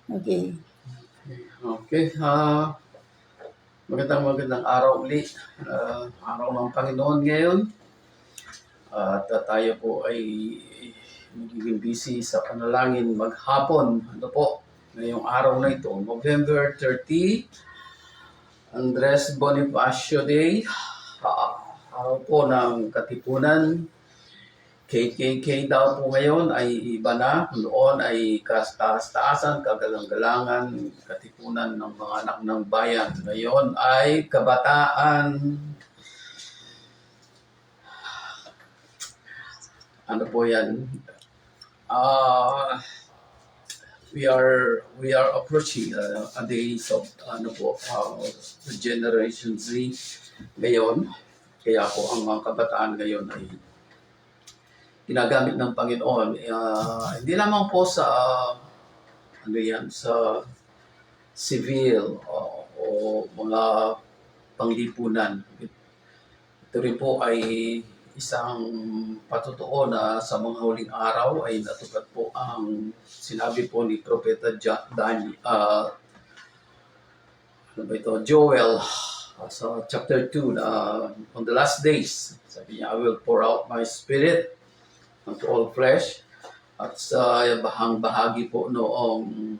Okay. Okay, magandang araw ulit. Araw ng Panginoon ngayon. At tayo po ay magiging busy sa panalangin maghapon. Ano po, ngayong araw na ito, November 30, Andres Bonifacio Day. Araw po ng Katipunan. KKK daw po ngayon ay iba na. Noon ay kastaas-taasan, kagalang-galangan, katipunan ng mga anak ng bayan. Ngayon ay kabataan. Ano po yan? We are approaching a days of Generation Z ngayon. Kaya po ang mga kabataan ngayon ay ginagamit ng Panginoon, hindi lamang po sa sa civil o mga panglipunan. Ito rin po ay isang patotoo na sa mga huling araw ay natupad po ang sinabi po ni Propeta Joel sa chapter 2 na on the last days, sabi niya, I will pour out my spirit unto all flesh. At sa bahagi po noong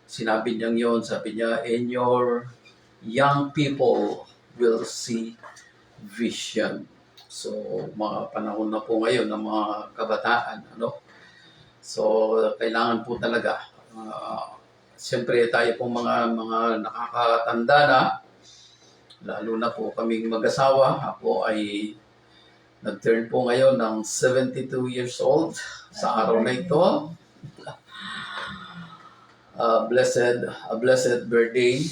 sinabi niyang yon, sabi niya, and your young people will see vision. So, mga panahon na po ngayon ng mga kabataan, ano? So, kailangan po talaga. Siyempre, tayo po mga nakakatanda na, lalo na po kaming mag-asawa. Ako ay nag-turn po ngayon ng 72 years old sa araw na ito. Blessed birthday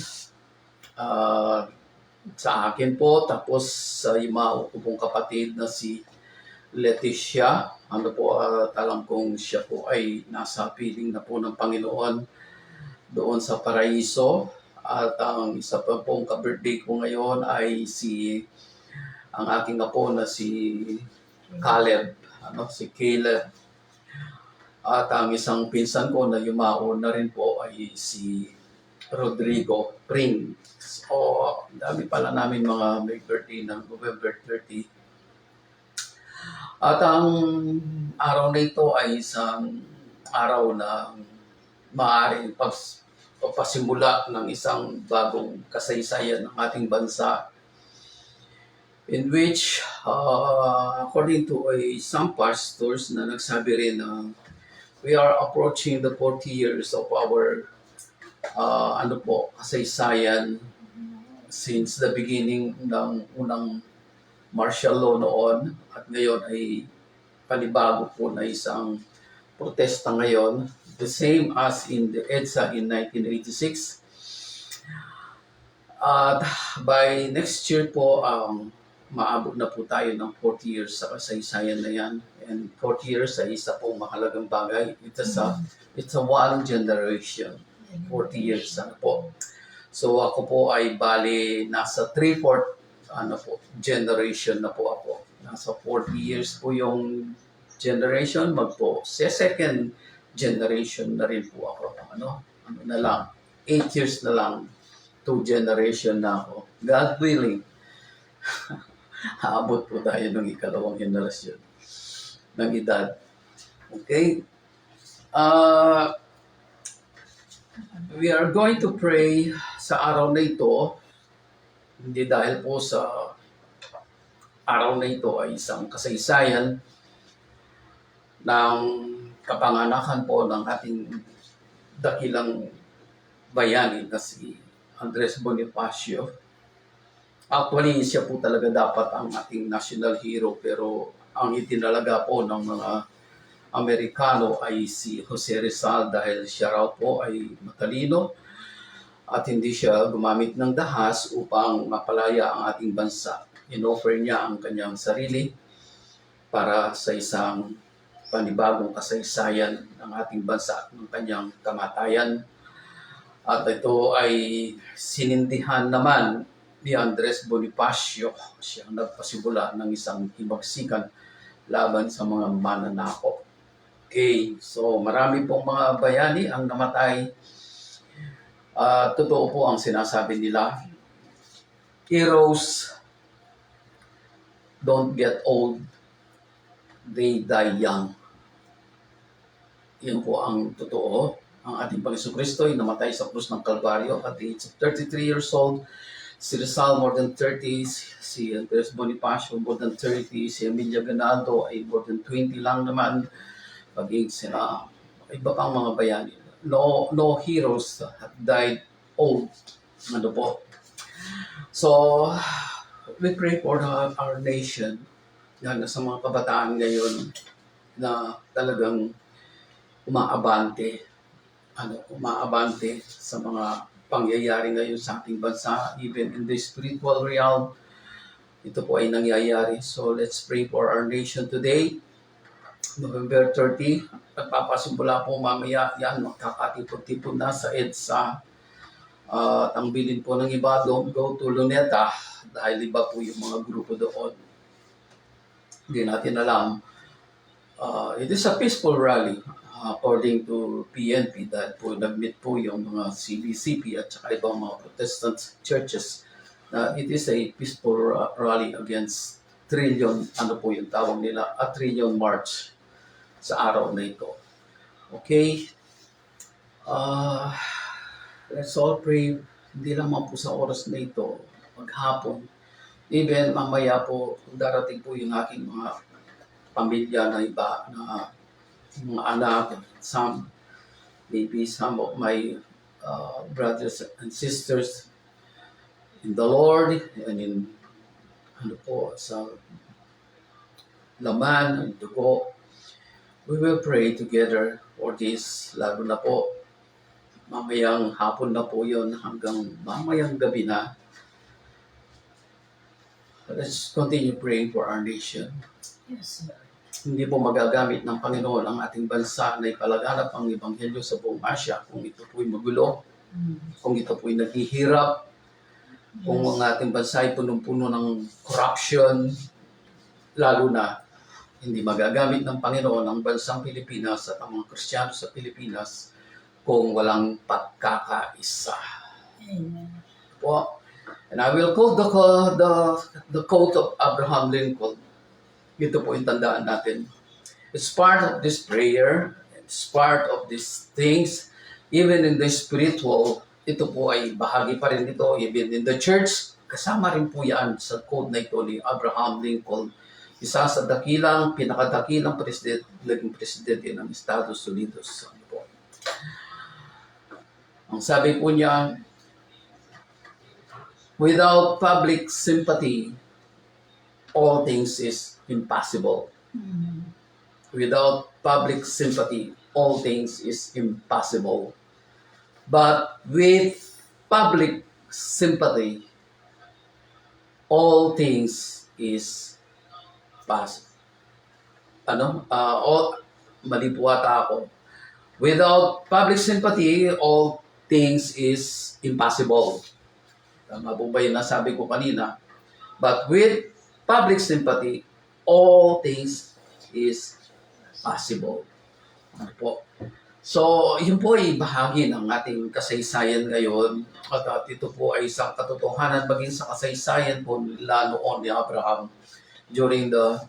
sa akin po. Tapos sa yung mga pong kapatid na si Leticia. Ano po, alam kong siya po ay nasa piling na po ng Panginoon doon sa Paraiso. At ang isa pa pong ka-birthday ko ngayon ay ang aking apo na si Caleb, si Caleb. At ang isang pinsan ko na yumao na rin po ay si Rodrigo Pring. So, dami pala namin mga may birthday ng November 30. At ang araw na ito ay isang araw na maaaring papasimula ng isang bagong kasaysayan ng ating bansa, in which, according to some pastors na nagsabi rin na we are approaching the 40 years of our kasaysayan since the beginning ng unang martial law noon, at ngayon ay panibago po na isang protesta ngayon, the same as in the EDSA in 1986. At by next year po, maabot na po tayo ng 40 years sa kasaysayan na yan. And 40 years ay isa pong mahalagang bagay. It's a one generation. 40 years, po. So ako po ay bali nasa 3/4 generation na po ako. Nasa 40 years po yung generation, sa second generation na rin po ako. Ano na lang, 8 years na lang, 2 generation na ako. God willing. Haabot po tayo ng ikalawang generasyon ng edad. Okay? We are going to pray sa araw na ito, hindi dahil po sa araw na ito ay isang kasaysayan ng kapanganakan po ng ating dakilang bayani na si Andres Bonifacio. Actually, siya po talaga dapat ang ating national hero, pero ang itinalaga po ng mga Amerikano ay si Jose Rizal dahil siya raw po ay matalino at hindi siya gumamit ng dahas upang mapalaya ang ating bansa. Inoffer niya ang kanyang sarili para sa isang panibagong kasaysayan ng ating bansa at ng kanyang kamatayan. At ito ay sinindihan naman ni Andres Bonifacio. Siya ang nagpasimula ng isang himagsikan laban sa mga mananakop. Okay, so marami pong mga bayani ang namatay Totoo po ang sinasabi nila. Heroes don't get old, they die young. Yan po ang totoo. Ang ating Panginoon Kristo ay namatay sa krus ng Kalbaryo at the age of 33 years old. Si Rizal more than 30, si Andres Bonifacio more than 30, si Emilia Ganaldo ay more than 20 lang naman. Paging sila, iba pang mga bayani. No heroes have died old. Ano po? So, we pray for our nation. Yan, sa mga kabataan ngayon na talagang umaabante sa mga pangyayari ngayon sa ating bansa, even in the spiritual realm. Ito po ay nangyayari. So let's pray for our nation today. November 30, nagpapasimula po mamaya yan, magkakatipon-tipon na sa EDSA. Ang bilin po ng iba, don't go to Luneta dahil iba po yung mga grupo doon. Hindi natin alam. It is a peaceful rally according to PNP dahil po nag-meet po yung mga CBCP at saka ibang mga Protestant churches na it is a peaceful rally against trillion, ano po yung tawag nila, a trillion march sa araw na ito. Okay? Let's all pray, hindi lamang po sa oras na ito, maghapon. Even mamaya po, darating po yung aking mga pamilya na iba, na mga anak, maybe some of my brothers and sisters in the Lord and in sa laman and dugo. We will pray together for this, lalo na po mamayang hapon na po yon hanggang mamayang gabi na. Let's continue praying for our nation. Yes, Lord. Hindi po magagamit ng Panginoon ang ating bansa na ipalaganap ang Ebanghelyo sa buong Asya kung ito po'y magulo, kung ito po'y naghihirap, kung ang ating bansa ay punong-puno ng corruption, lalo na hindi magagamit ng Panginoon ang bansang Pilipinas at ang mga Kristiyano sa Pilipinas kung walang pagkakaisa. Amen. Po. And I will quote the quote of Abraham Lincoln. Ito po yung tandaan natin. It's part of this prayer, it's part of these things, even in the spiritual, ito po ay bahagi pa rin ito, even in the church, kasama rin po yan sa quote na ito ni Abraham Lincoln, isa sa pinakadakilang naging presidente ng Estados Unidos. Ang sabi po niya, without public sympathy, all things is impossible. Without public sympathy, all things is impossible. But with public sympathy, all things is possible. Mali po ata ako. Without public sympathy, all things is impossible. Tama po ba yung nasabi ko kanina? But with public sympathy, all things is possible. Ano po? So, yun po ay bahagi ng ating kasaysayan ngayon. At ito po ay isang katotohanan maging sa kasaysayan po nila noon ni Abraham during the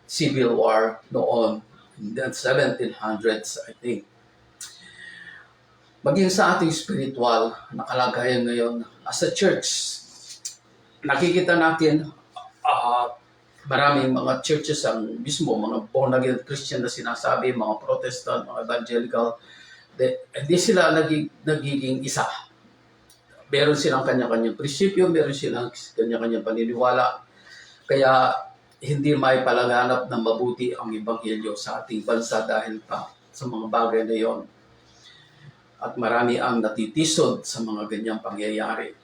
Civil War noon in the 1700s, I think. Maging sa ating spiritual na kalagayan ngayon as a church, nakikita natin maraming mga churches ang mismo, mga born-again Christian na sinasabi, mga Protestant, mga Evangelical, hindi sila nagiging isa. Meron silang kanya-kanyang prinsipyo, meron silang kanya-kanyang paniniwala. Kaya hindi may palaganap ng mabuti ang Ebanghelyo sa ating bansa dahil pa sa mga bagay na yon. At marami ang natitisod sa mga ganyang pangyayari.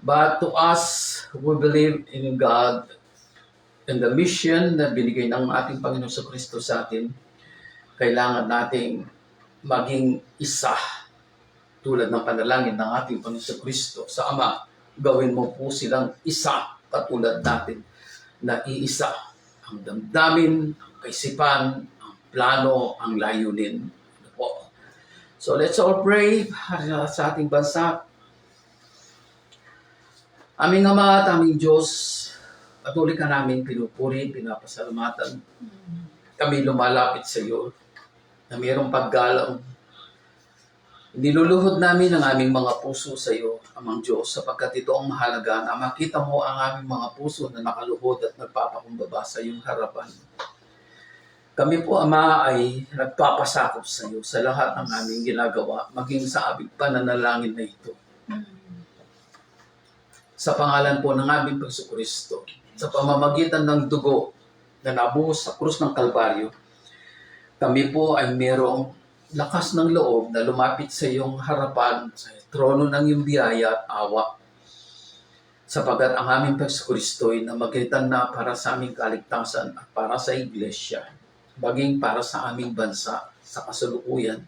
But to us, who believe in God and the mission na binigay ng ating Panginoon sa Kristo sa atin, kailangan nating maging isa. Tulad ng panalangin ng ating Panginoon sa Kristo sa Ama, gawin mo po silang isa katulad natin na iisa. Ang damdamin, ang kaisipan, ang plano, ang layunin. So let's all pray para sa ating bansa. Aming Ama at aming Diyos, patuloy ka namin pinupuri, pinapasalamatan. Kami lumalapit sa iyo na mayroong paggalang. Niluluhod namin ang aming mga puso sa iyo, Amang Diyos, sapagkat ito ang mahalaga na makita mo ang aming mga puso na nakaluhod at nagpapakumbaba sa iyong harapan. Kami po, Ama, ay nagpapasakop sa iyo sa lahat ng aming ginagawa, maging sa aming pananalangin na ito. Sa pangalan po ng aming Panginoon, sa pamamagitan ng dugo na nabuhos sa krus ng Kalbaryo, kami po ay mayroong lakas ng loob na lumapit sa iyong harapan, sa trono ng iyong biyaya at awa. Sapagat ang aming Panginoon ay namagitan na para sa aming kaligtasan at para sa iglesia, baging para sa aming bansa sa kasalukuyan.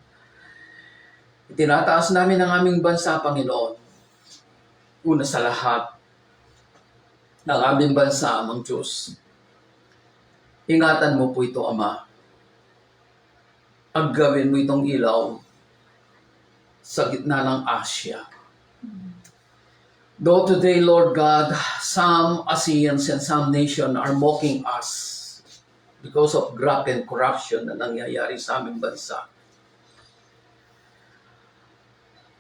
Itinataas namin ang aming bansa, Panginoon. Una sa lahat, ng aming bansa, Amang Diyos. Ingatan mo po ito, Ama. Ang gawin mo itong ilaw sa gitna ng Asya. Though today, Lord God, some ASEANs and some nations are mocking us because of graft and corruption na nangyayari sa aming bansa.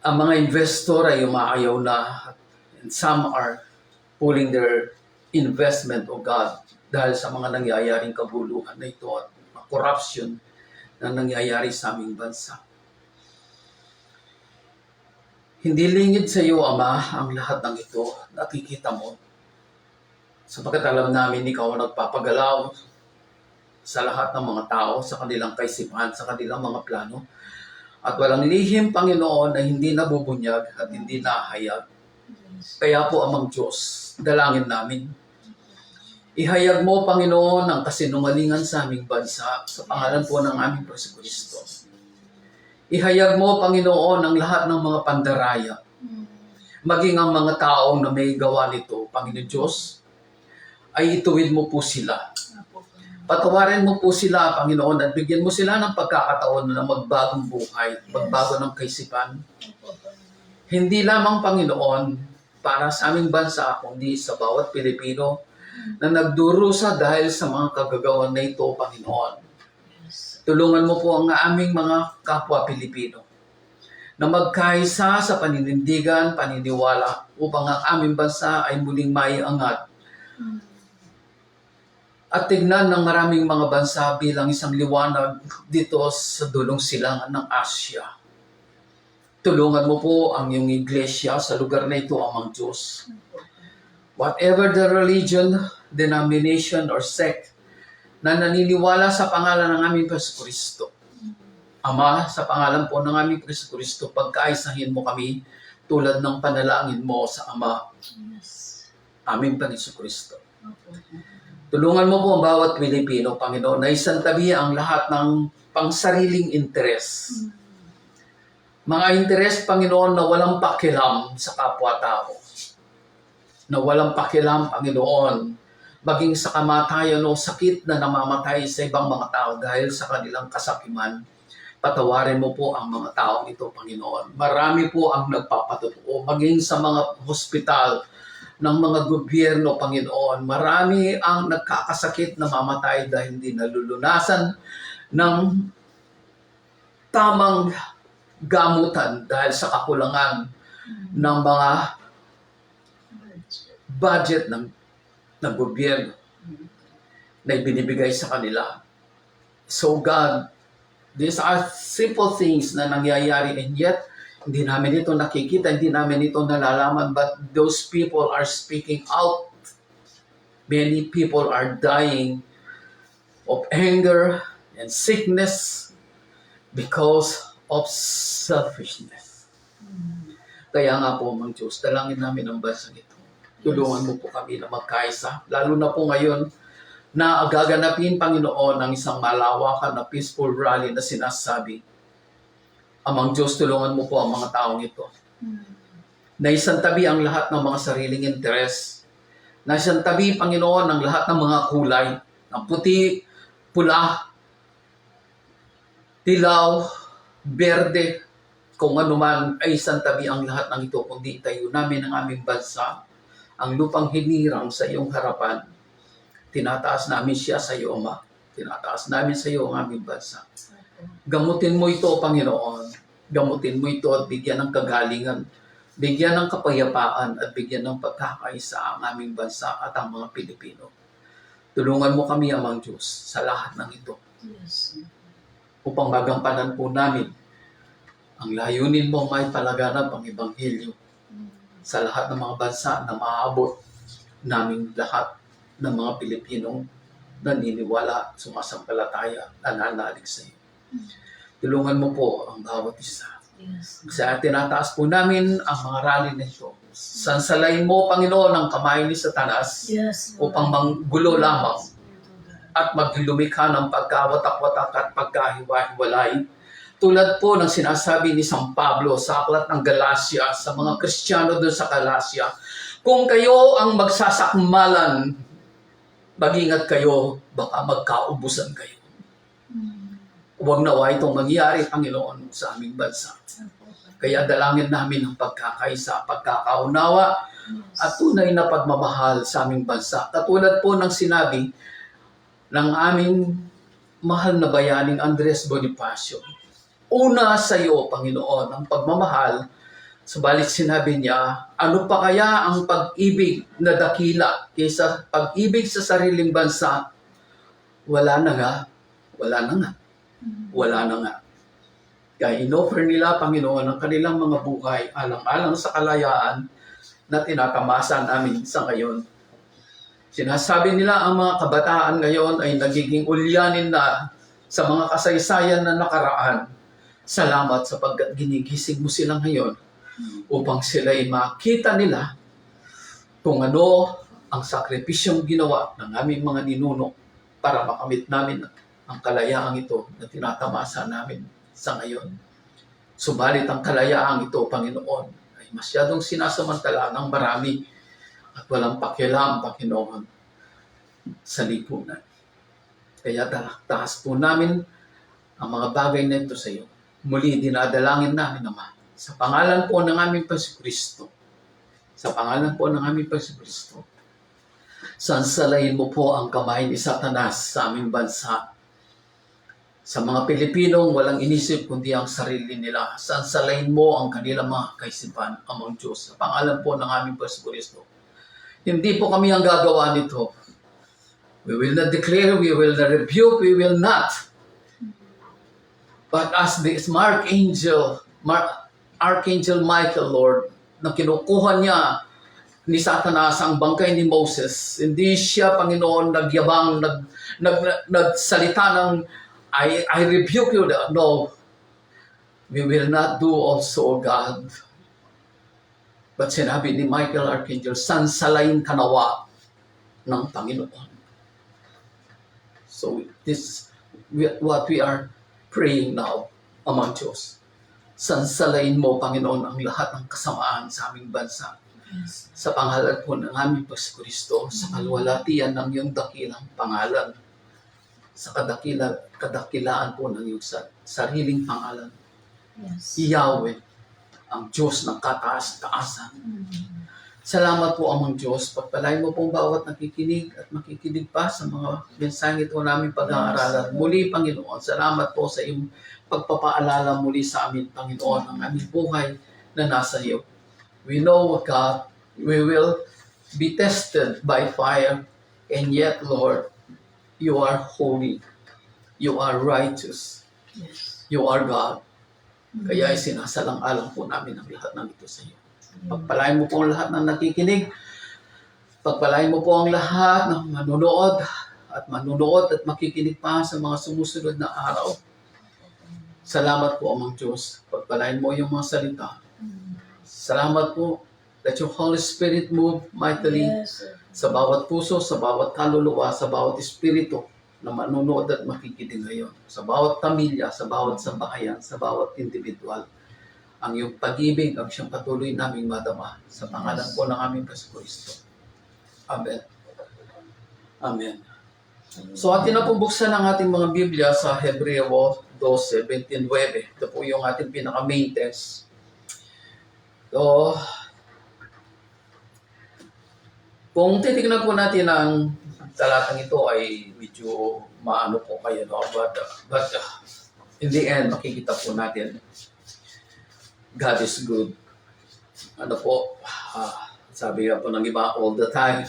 Ang mga investor ay umaayaw na, and some are pulling their investment, O God, dahil sa mga nangyayaring kabuluhan na ito at corruption na nangyayari sa aming bansa. Hindi lingid sa iyo, Ama, ang lahat ng ito. Nakikita mo. Sapagkat alam namin, ikaw ang nagpapagalaw sa lahat ng mga tao, sa kanilang kaisipan, sa kanilang mga plano. At walang lihim, Panginoon, na hindi nabubunyag at hindi nahayag. Kaya po, Amang Diyos, dalangin namin. Ihayag mo, Panginoon, ang kasinungalingan sa aming bansa sa pangalan po ng aming Kristo. Ihayag mo, Panginoon, ang lahat ng mga pandaraya. Maging ang mga taong na may gawa nito, Panginoon Diyos, ay ituwid mo po sila. Patawarin mo po sila, Panginoon, at bigyan mo sila ng pagkakataon na magbagong buhay, magbago ng kaisipan. Hindi lamang, Panginoon, para sa aming bansa, kundi sa bawat Pilipino na nagdurusa dahil sa mga kagagawan na ito, Panginoon. Tulungan mo po ang aming mga kapwa Pilipino na magkaisa sa paninindigan, paniniwala upang ang aming bansa ay muling maiangat at tignan ng maraming mga bansa bilang isang liwanag dito sa dulong silangan ng Asya. Tulungan mo po ang iyong iglesia sa lugar na ito, Amang Diyos. Whatever the religion, denomination, or sect na naniniwala sa pangalan ng aming Kristo. Ama, sa pangalan po ng aming Kristo, pagkaisahin mo kami tulad ng panalangin mo sa Ama, aming Kristo. Tulungan mo po ang bawat Pilipino, Panginoon, na isantabi ang lahat ng pangsariling interes. Mga interes, Panginoon, na walang pakialam sa kapwa-tao. Na walang pakialam, Panginoon, maging sa kamatayan o sakit na namamatay sa ibang mga tao dahil sa kanilang kasakiman. Patawarin mo po ang mga taong ito, Panginoon. Marami po ang nagpapatotoo, maging sa mga hospital ng mga gobyerno, Panginoon. Marami ang nagkakasakit na mamatay dahil hindi nalulunasan ng tamang gamutan dahil sa kakulangan ng mga budget ng gobyerno na ibinibigay sa kanila. So God, these are simple things na nangyayari and yet hindi namin ito nakikita, hindi namin ito nalalaman, but those people are speaking out. Many people are dying of anger and sickness because of selfishness. Kaya nga po, Mang Diyos, dalangin namin ang bansang ito. Tulungan mo po kami na magkaisa, lalo na po ngayon na gaganapin, Panginoon, ng isang malawakan na peaceful rally na sinasabi. Amang Diyos, tulungan mo po ang mga taong ito. Na isantabi ang lahat ng mga sariling interes. Na isantabi, Panginoon, ang lahat ng mga kulay, ng puti, pula, dilaw, berde, kung ano man ay santabi ang lahat ng ito, kundi tayo namin ang aming bansa, ang lupang hinirang sa iyong harapan. Tinataas namin siya sa iyo, Ama. Tinataas namin sa iyo ang aming bansa. Gamutin mo ito, Panginoon. Gamutin mo ito at bigyan ng kagalingan, bigyan ng kapayapaan at bigyan ng pagkakaisa ang aming bansa at ang mga Pilipino. Tulungan mo kami, Amang Diyos, sa lahat ng ito Yes. upang magampanan po namin ang layunin mo may palaganap ang Ebanghelyo sa lahat ng mga bansa na maaabot naming lahat ng mga Pilipinong naniniwala, sumasampalataya, nananalig sa iyo. Tulungan mo po ang bawat isa. Yes. Kasi tinataas po namin ang mga rally na ito. Sansalayin mo, Panginoon, ang kamay ni Satanas Yes. upang manggulo lamang at maglumikha ng pagkawatak-watak at pagkahiwa-hiwalay. Tulad po ng sinasabi ni San Pablo sa aklat ng Galacia, sa mga Kristiyano doon sa Galacia, kung kayo ang magsasakmalan, mag-ingat kayo, baka magkaubusan kayo. Huwag nawa itong mangyari, Panginoon, sa aming bansa. Kaya dalangin namin ang pagkakaisa, pagkakaunawa, at tunay na pagmamahal sa aming bansa. Katulad po ng sinabi ng aming mahal na bayaning Andres Bonifacio. Una sa iyo, Panginoon, ang pagmamahal, subalit sinabi niya, ano pa kaya ang pag-ibig na dakila kaysa pag-ibig sa sariling bansa? Wala na nga. Kaya inoffer nila, Panginoon, ang kanilang mga buhay alang-alang sa kalayaan na tinatamasa namin sa ngayon. Sinasabi nila ang mga kabataan ngayon ay nagiging ulyanin na sa mga kasaysayan na nakaraan. Salamat sapagkat ginigising mo sila ngayon upang sila'y makita nila kung ano ang sakripisyong ginawa ng aming mga ninuno para makamit namin ang kalayaang ito na tinatamasa namin sa ngayon. Subalit ang kalayaang ito, Panginoon, ay masyadong sinasamantala ng marami at walang pakialam, Panginoon, sa lipunan. Kaya taas po namin ang mga bagay na ito sa iyo. Muli dinadalangin namin, Ama, sa pangalan po ng aming Panginoon, sa pangalan po ng aming Panginoon, sansalayin mo po ang kamay ni Satanas sa aming bansa. Sa mga Pilipinong walang inisip kundi ang sarili nila, sansalayin mo ang kanilang mga kaisipan, Amang Diyos. Sa pangalan po ng aming Panginoon, hindi po kami ang gagawa nito. We will not declare, we will not rebuke, we will not. But as this Archangel Michael, Lord, na kinukuha niya ni Satanas ang bangkay ni Moses, hindi siya, Panginoon, nagyabang, nagsalita ng, I rebuke you. No, we will not do also, God. But sinabi ni Michael Archangel, sansalayin kanawa ng Panginoon. So this what we are praying now, Amang Diyos. Sansalayin mo, Panginoon, ang lahat ng kasamaan sa aming bansa. Yes. Sa pangalan po ng aming Panginoon, sa kalwalatian ng iyong dakilang pangalan, sa kadakilaan po ng iyong sariling pangalan. Yes. Yahweh, ang Diyos ng kataas-taasan. Salamat po, Amang Diyos. Pagpalain mo pong bawat nakikinig at makikinig pa sa mga mensahe ito namin pag-aaralan. Muli, Panginoon, salamat po sa iyong pagpapaalala muli sa amin, Panginoon, ang aming buhay na nasa iyo. We know, God, we will be tested by fire, and yet, Lord, you are holy. You are righteous. Yes. You are God. Kaya sinasalang-alang po namin ang lahat ng ito sa iyo. Pagpalain mo po ang lahat ng nakikinig. Pagpalain mo po ang lahat ng manunood at makikinig pa sa mga sumusunod na araw. Salamat po, Amang Diyos. Pagpalain mo yung mga salita. Salamat po. Let your Holy Spirit move mightily Yes. sa bawat puso, sa bawat kaluluwa, sa bawat espiritu na manunood at makikinig ngayon. Sa bawat pamilya, sa bawat sambahayan, sa bawat individual. Ang iyong pag-ibig ang siyang patuloy naming madama sa pangalan po ng aming Kristo. Amen. Amen. So atin na pong buksan ang ating mga Biblia sa Hebreo 12:29. Ito po yung ating pinaka-main text. So, kung titignan po natin ang talatang ito ay medyo maano po kayo, no? But in the end, makikita po natin God is good. Ano po, sabi nga po ng iba all the time.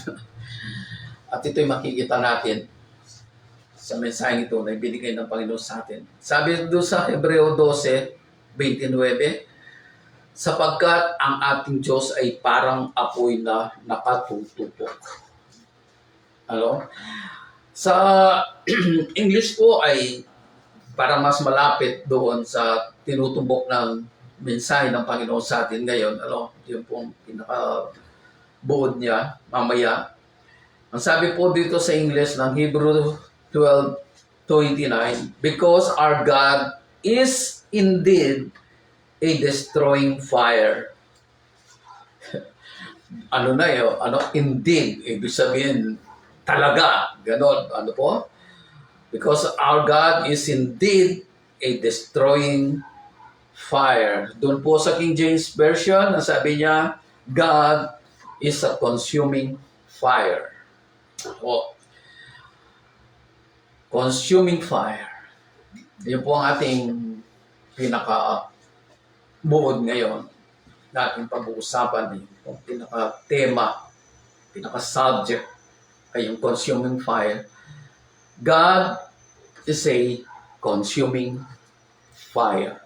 At ito'y makikita natin sa mensaheng ito na ibinigay ng Panginoon sa atin. Sabi doon sa Hebreo 12:29, sapagkat ang ating Diyos ay parang apoy na nakatutupok. Ano? Sa English po ay para mas malapit doon sa tinutumbok ng mensahe ng Panginoon sa atin ngayon. Ano? Yun po ang pinaka-buod niya mamaya. Ang sabi po dito sa English ng Hebrew 12:29, because our God is indeed a destroying fire. Ano na yun? Indeed. Ibig sabihin, talaga. Ganon. Ano po? Because our God is indeed a destroying fire. Doon po sa King James Version, sabi niya, God is a consuming fire. O, consuming fire. Yun po ang ating pinaka-buod ngayon na ating pag-uusapan. Yung pinaka-tema, pinaka-subject ay yung consuming fire. God is a consuming fire.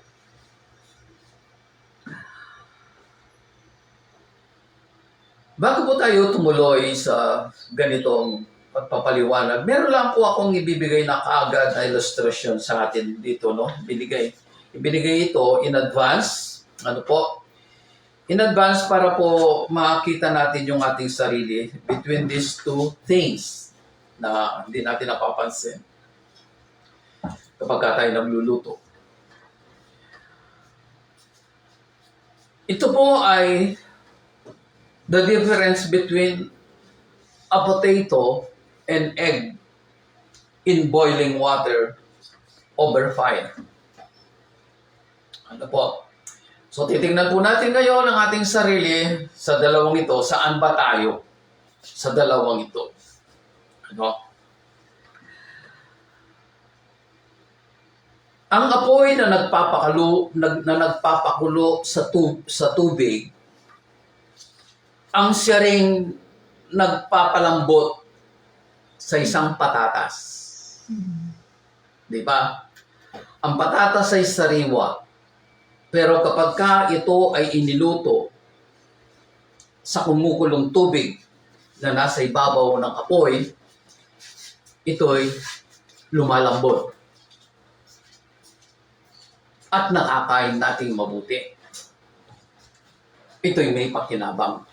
Bago po tayo tumuloy sa ganitong pagpapaliwanag, meron lang po akong ibibigay na kaagad na illustration sa atin dito, no? Ibinigay ito in advance. Ano po? In advance para po makita natin yung ating sarili between these two things na hindi natin napapansin kapag tayo nagluluto. Ito po ay the difference between a potato and egg in boiling water over fire. Ano po? So titingnan po natin ngayon ang ating sarili sa dalawang ito. Saan ba tayo sa dalawang ito? Ano? Ang apoy na nagpapakulo sa tubig, ang siya ring nagpapalambot sa isang patatas. Di ba? Ang patatas ay sariwa. Pero kapag ito ay iniluto sa kumukulong tubig na nasa ibabaw ng apoy, ito'y lumalambot. At nakakain nating mabuti. Ito'y may pakinabang.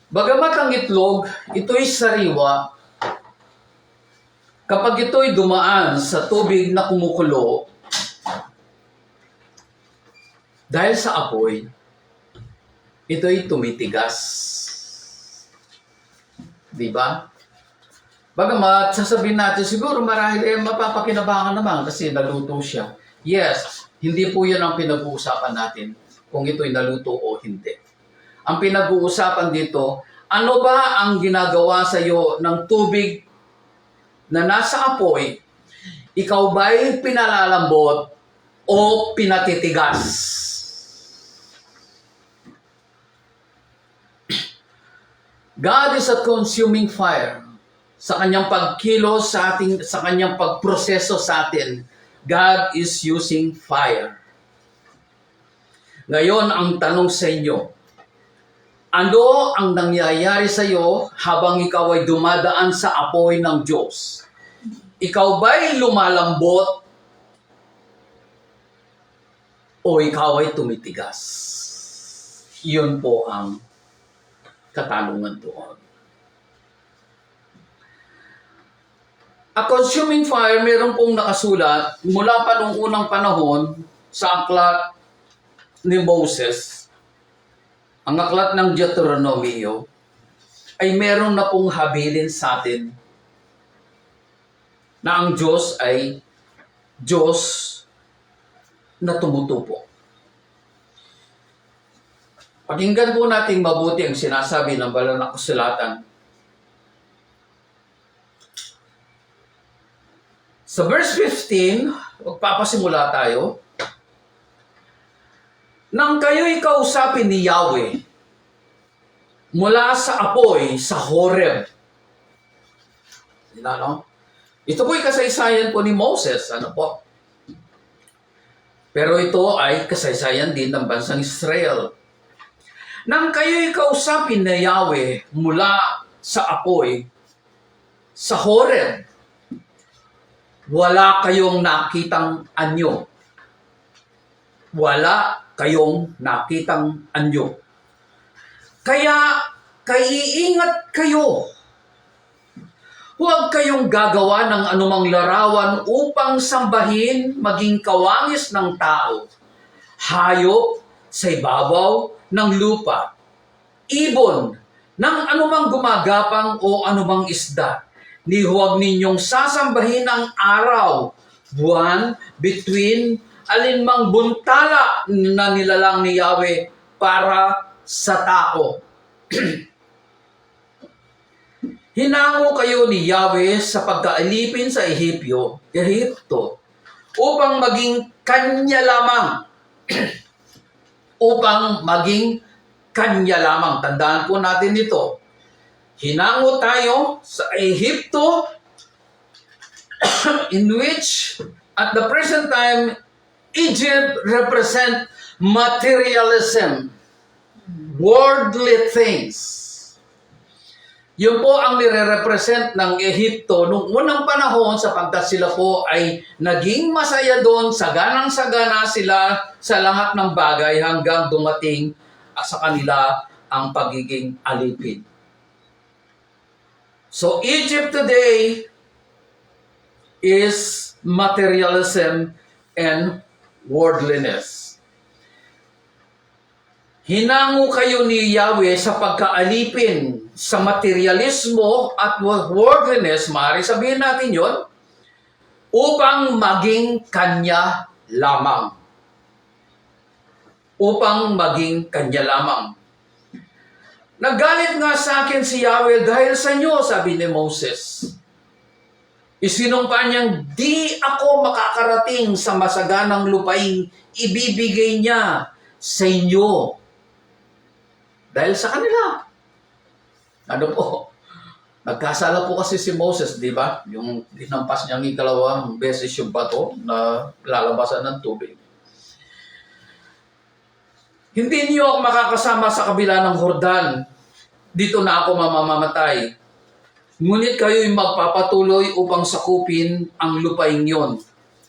Bagamat ang itlog, ito'y sariwa, kapag ito'y dumaan sa tubig na kumukulo, dahil sa apoy, ito'y tumitigas. Diba? Bagamat, sasabihin natin, siguro marahil mapapakinabangan naman kasi naluto siya. Yes, hindi po yan ang pinag-uusapan natin kung ito'y naluto o hindi. Ang pinag-uusapan dito, ano ba ang ginagawa sa iyo ng tubig na nasa apoy? Ikaw ba'y pinalalambot o pinatitigas? God is a consuming fire. Sa kanyang pagkilos sa ating, sa kanyang pagproseso sa atin, God is using fire. Ngayon, ang tanong sa inyo, ano ang nangyayari sa iyo habang ikaw ay dumadaan sa apoy ng Diyos? Ikaw ba'y lumalambot o ikaw ay tumitigas? Iyon po ang katanungan doon. A consuming fire, meron pong nakasulat mula pa nung unang panahon sa aklat ni Moses, ang aklat ng Deuteronomio. ay meron na pong habilin sa atin na ang Diyos ay Diyos na tumutupo. Pakinggan po natin mabuti ang sinasabi ng banal na kasulatan. Sa verse 15, magpapasimula tayo. Nang kayo'y kausapin ni Yahweh mula sa apoy sa Horeb. No? Ito po'y kasaysayan po ni Moses. Ano po? Pero ito ay kasaysayan din ng bansang Israel. Nang kayo'y kausapin ni Yahweh mula sa apoy sa Horeb, wala kayong nakitang anyo. Wala kayong nakitang anyo. Kaya, kaiingat kayo. Huwag kayong gagawa ng anumang larawan upang sambahin maging kawangis ng tao, hayop sa ibabaw ng lupa, ibon ng anumang gumagapang o anumang isda. Ni huwag ninyong sasambahin ang araw, buwan, bituin, alinmang buntala na nilalang ni Yahweh para sa tao. Hinango kayo ni Yahweh sa pagkaalipin sa Ehipto upang maging kanya lamang. Upang maging kanya lamang. Tandaan po natin ito. Hinango tayo sa Ehipto in which at the present time Egypt represent materialism, worldly things. Yun po ang nire-represent ng Ehipto nung unang panahon sapagkat sila po ay naging masaya doon, saganang-sagana sila sa lahat ng bagay hanggang dumating sa kanila ang pagiging alipin. So Egypt today is materialism and worldliness. Hinango kayo ni Yahweh sa pagkaalipin sa materialismo at worldliness, maaari sabihin natin yon, upang maging kanya lamang. Upang maging kanya lamang. Nagalit nga sa akin si Yahweh dahil sa inyo, sabi ni Moses. Isinumpa niyang, di ako makakarating sa masaganang lupaing ibibigay niya sa inyo. Dahil sa kanila. Ano po? Nagkasala po kasi si Moses, di ba? Yung dinampas niyang ikalawang beses yung bato na lalabasan ng tubig. Hindi niyo ako makakasama sa kabila ng Jordan. Dito na ako mamamatay. Ngunit kayo'y magpapatuloy upang sakupin ang lupain yon.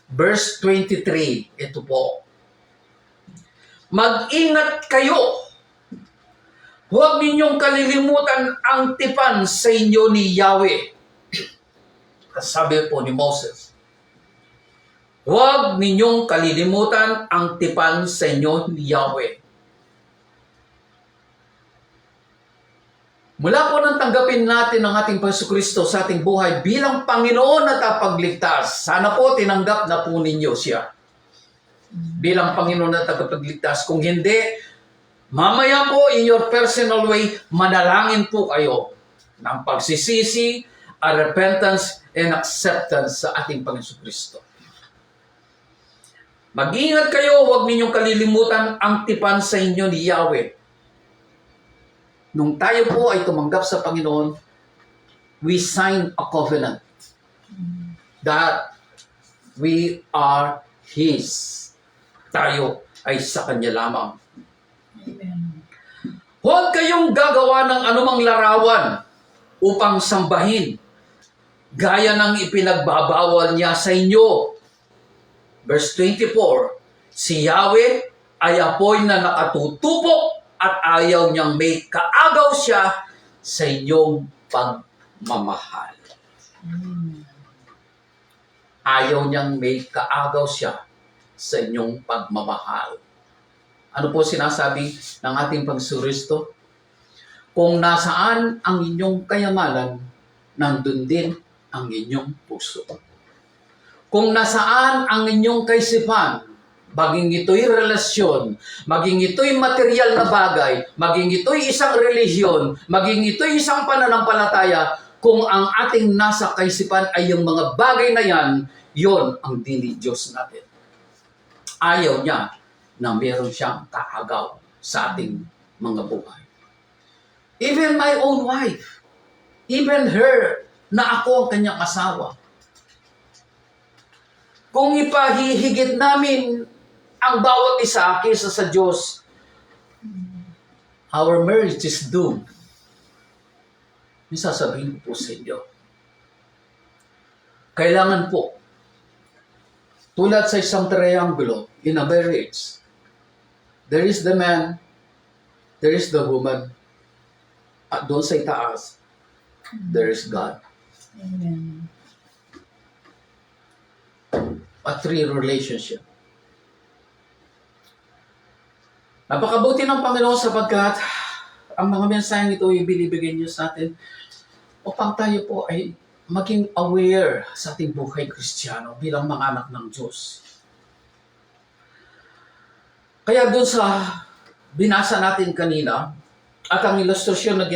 Verse 23, ito po. Mag-ingat kayo. Huwag ninyong kalilimutan ang tipan sa inyo ni Yahweh. Sabi po ni Moses. Huwag ninyong kalilimutan ang tipan sa inyo ni Yahweh. Mula po nang tanggapin natin ang ating Panginoon sa ating buhay bilang Panginoon at tagapagligtas, sana po tinanggap na po ninyo siya bilang Panginoon at tagapagligtas. Kung hindi, mamaya po in your personal way, manalangin po kayo ng pagsisisi, repentance, and acceptance sa ating Panginoon Kristo. Mag-ingat kayo, huwag ninyong kalilimutan ang tipan sa inyo ni Yahweh. Nung tayo po ay tumanggap sa Panginoon, we sign a covenant that we are His. Tayo ay sa Kanya lamang. Amen. Huwag kayong gagawa ng anumang larawan upang sambahin, gaya ng ipinagbabawal niya sa inyo. Verse 24, si Yahweh ay apoy na nakatutupok at ayaw niyang may kaagaw siya sa inyong pagmamahal. Ayaw niyang may kaagaw siya sa inyong pagmamahal. Ano po sinasabi ng ating Panginoon Kristo? Kung nasaan ang inyong kayamanan, nandun din ang inyong puso. Kung nasaan ang inyong kaisipan, maging ito'y relasyon, maging ito'y material na bagay, maging ito'y isang relihiyon, maging ito'y isang pananampalataya, kung ang ating nasa kaisipan ay yung mga bagay na yan, yon ang dili Diyos natin. Ayaw niya na meron siyang kaagaw sa ating mga buhay. Even my own wife, even her, na ako ang kanyang asawa. Kung ipahihigit namin ang bawat isa kaysa sa Diyos, our marriage is doomed. May sasabihin ko po sa inyo. Kailangan po, tulad sa isang triangulo in a marriage, there is the man, there is the woman, at doon sa itaas, there is God. Amen. A three relationship. Napakabuti ng Panginoon sapagkat ang mga mensaheng ito ay binibigay niyo sa atin upang tayo po ay maging aware sa ating buhay Kristiyano bilang mga anak ng Diyos. Kaya doon sa binasa natin kanina at ang ilustrasyon na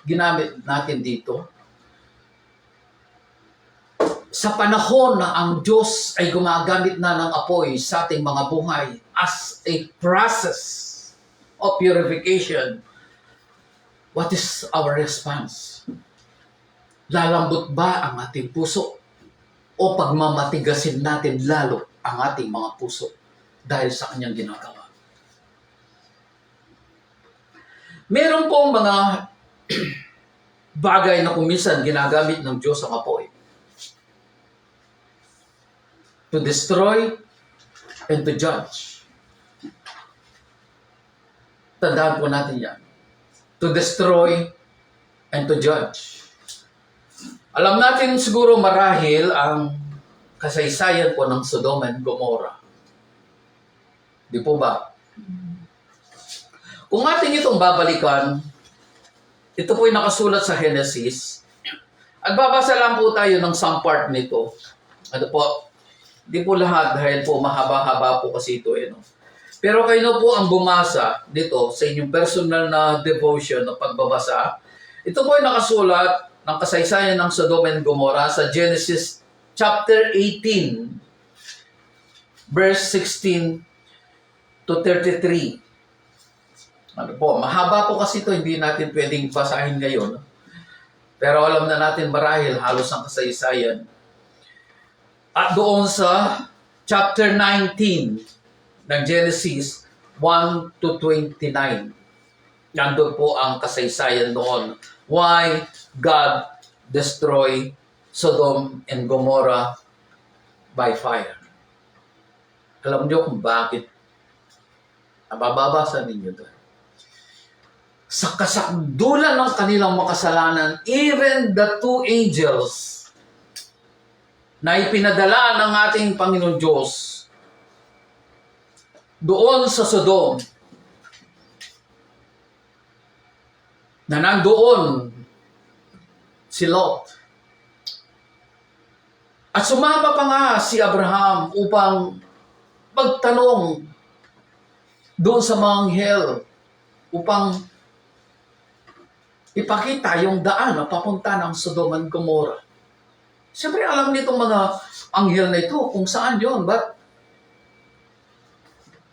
ginamit natin dito, sa panahon na ang Diyos ay gumagamit na ng apoy sa ating mga buhay as a process of purification, what is our response? Lalambot ba ang ating puso? O pagmamatigasin natin lalo ang ating mga puso dahil sa kanyang ginagawa? Meron pong mga bagay na kuminsan ginagamit ng Diyos ang apoy to destroy and to judge. Tandaan po natin yan. To destroy and to judge. Alam natin siguro marahil ang kasaysayan po ng Sodom and Gomorrah. Di po ba? Kung ating itong babalikan, ito po ay nakasulat sa Genesis. At babasa lang po tayo ng some part nito. Ano po? Di po lahat dahil po mahaba-haba po kasi ito. No? Pero kayo po ang bumasa dito sa inyong personal na devotion na pagbabasa. Ito po ay nakasulat ng kasaysayan ng Sodom and Gomorrah sa Genesis chapter 18, verse 16 to 33. Ano po, mahaba po kasi ito, hindi natin pwedeng basahin ngayon. Pero alam na natin marahil halos ang kasaysayan. At doon sa chapter 19 ng Genesis 1 to 29, nandun po ang kasaysayan noon. Why God destroyed Sodom and Gomorrah by fire. Alam niyo kung bakit? Mababasa ninyo doon. Sa kasakdulan ng kanilang makasalanan, even the two angels na ipinadala ng ating Panginoon Diyos doon sa Sodom, na nandoon si Lot. At sumama pa nga si Abraham upang magtanong doon sa mga anghel upang ipakita yung daan na papunta ng Sodom and Gomorrah. Siyempre alam nitong mga anghel na ito kung saan yon, but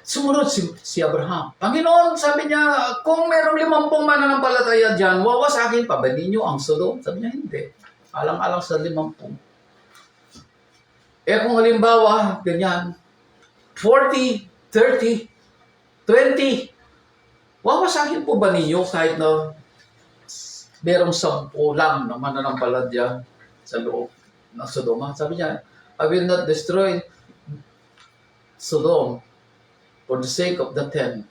sumunod si Abraham. Panginoon, sabi niya, kung merong 50 mananampalataya dyan, wawasakin pa ba ninyo ang Sodom? Sabi niya, hindi. Alang-alang sa 50. Eh kung halimbawa, ganyan, 40, 30, 20, wawasakin po ba ninyo kahit na merong 10 lang na mananampalataya sa loob ng Sodoma? Sabi niya, I will not destroy Sodom for the sake of the 10.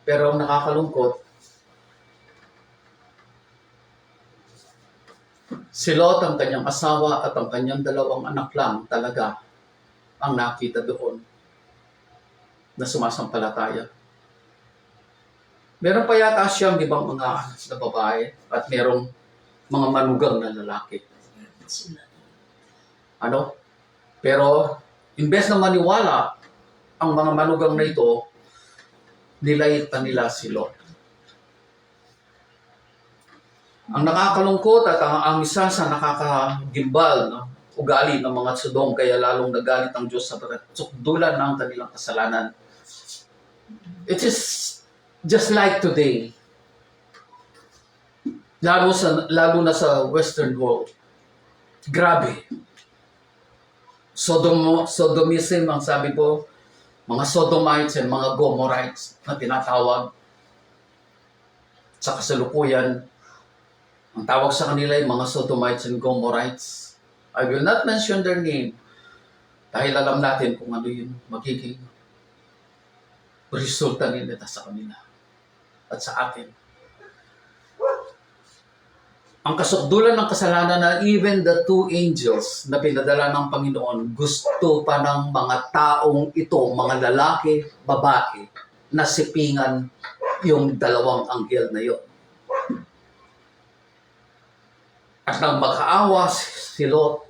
Pero ang nakakalungkot, si Lot, ang kanyang asawa at ang kanyang 2 anak lang talaga ang nakita doon na sumasampalataya. Meron pa yata siyang ibang mga anak na babae at merong mga manugang na lalaki. Sila. Ano? Pero, imbes na maniwala ang mga manugang na ito, nilait pa nila si Lot. Ang nakakalungkot at ang isa sa nakakagimbal na ugali ng mga Sodom, kaya lalong nagalit ang Diyos sa sukdulan ng kanilang kasalanan. It is just like today, lalo na sa Western world. Grabe. Sodomism ang sabi ko, mga Sodomites and mga Gomorrites na tinatawag. Sa kasalukuyan, ang tawag sa kanila ay mga Sodomites and Gomorrites. I will not mention their name dahil alam natin kung ano yung magiging resulta nila sa kanila at sa atin. Ang kasukdulan ng kasalanan na even the two angels na pinadala ng Panginoon, gusto pa ng mga taong ito, mga lalaki, babae, na sipingan yung dalawang anghel na yon. At nang makaawa si Lot,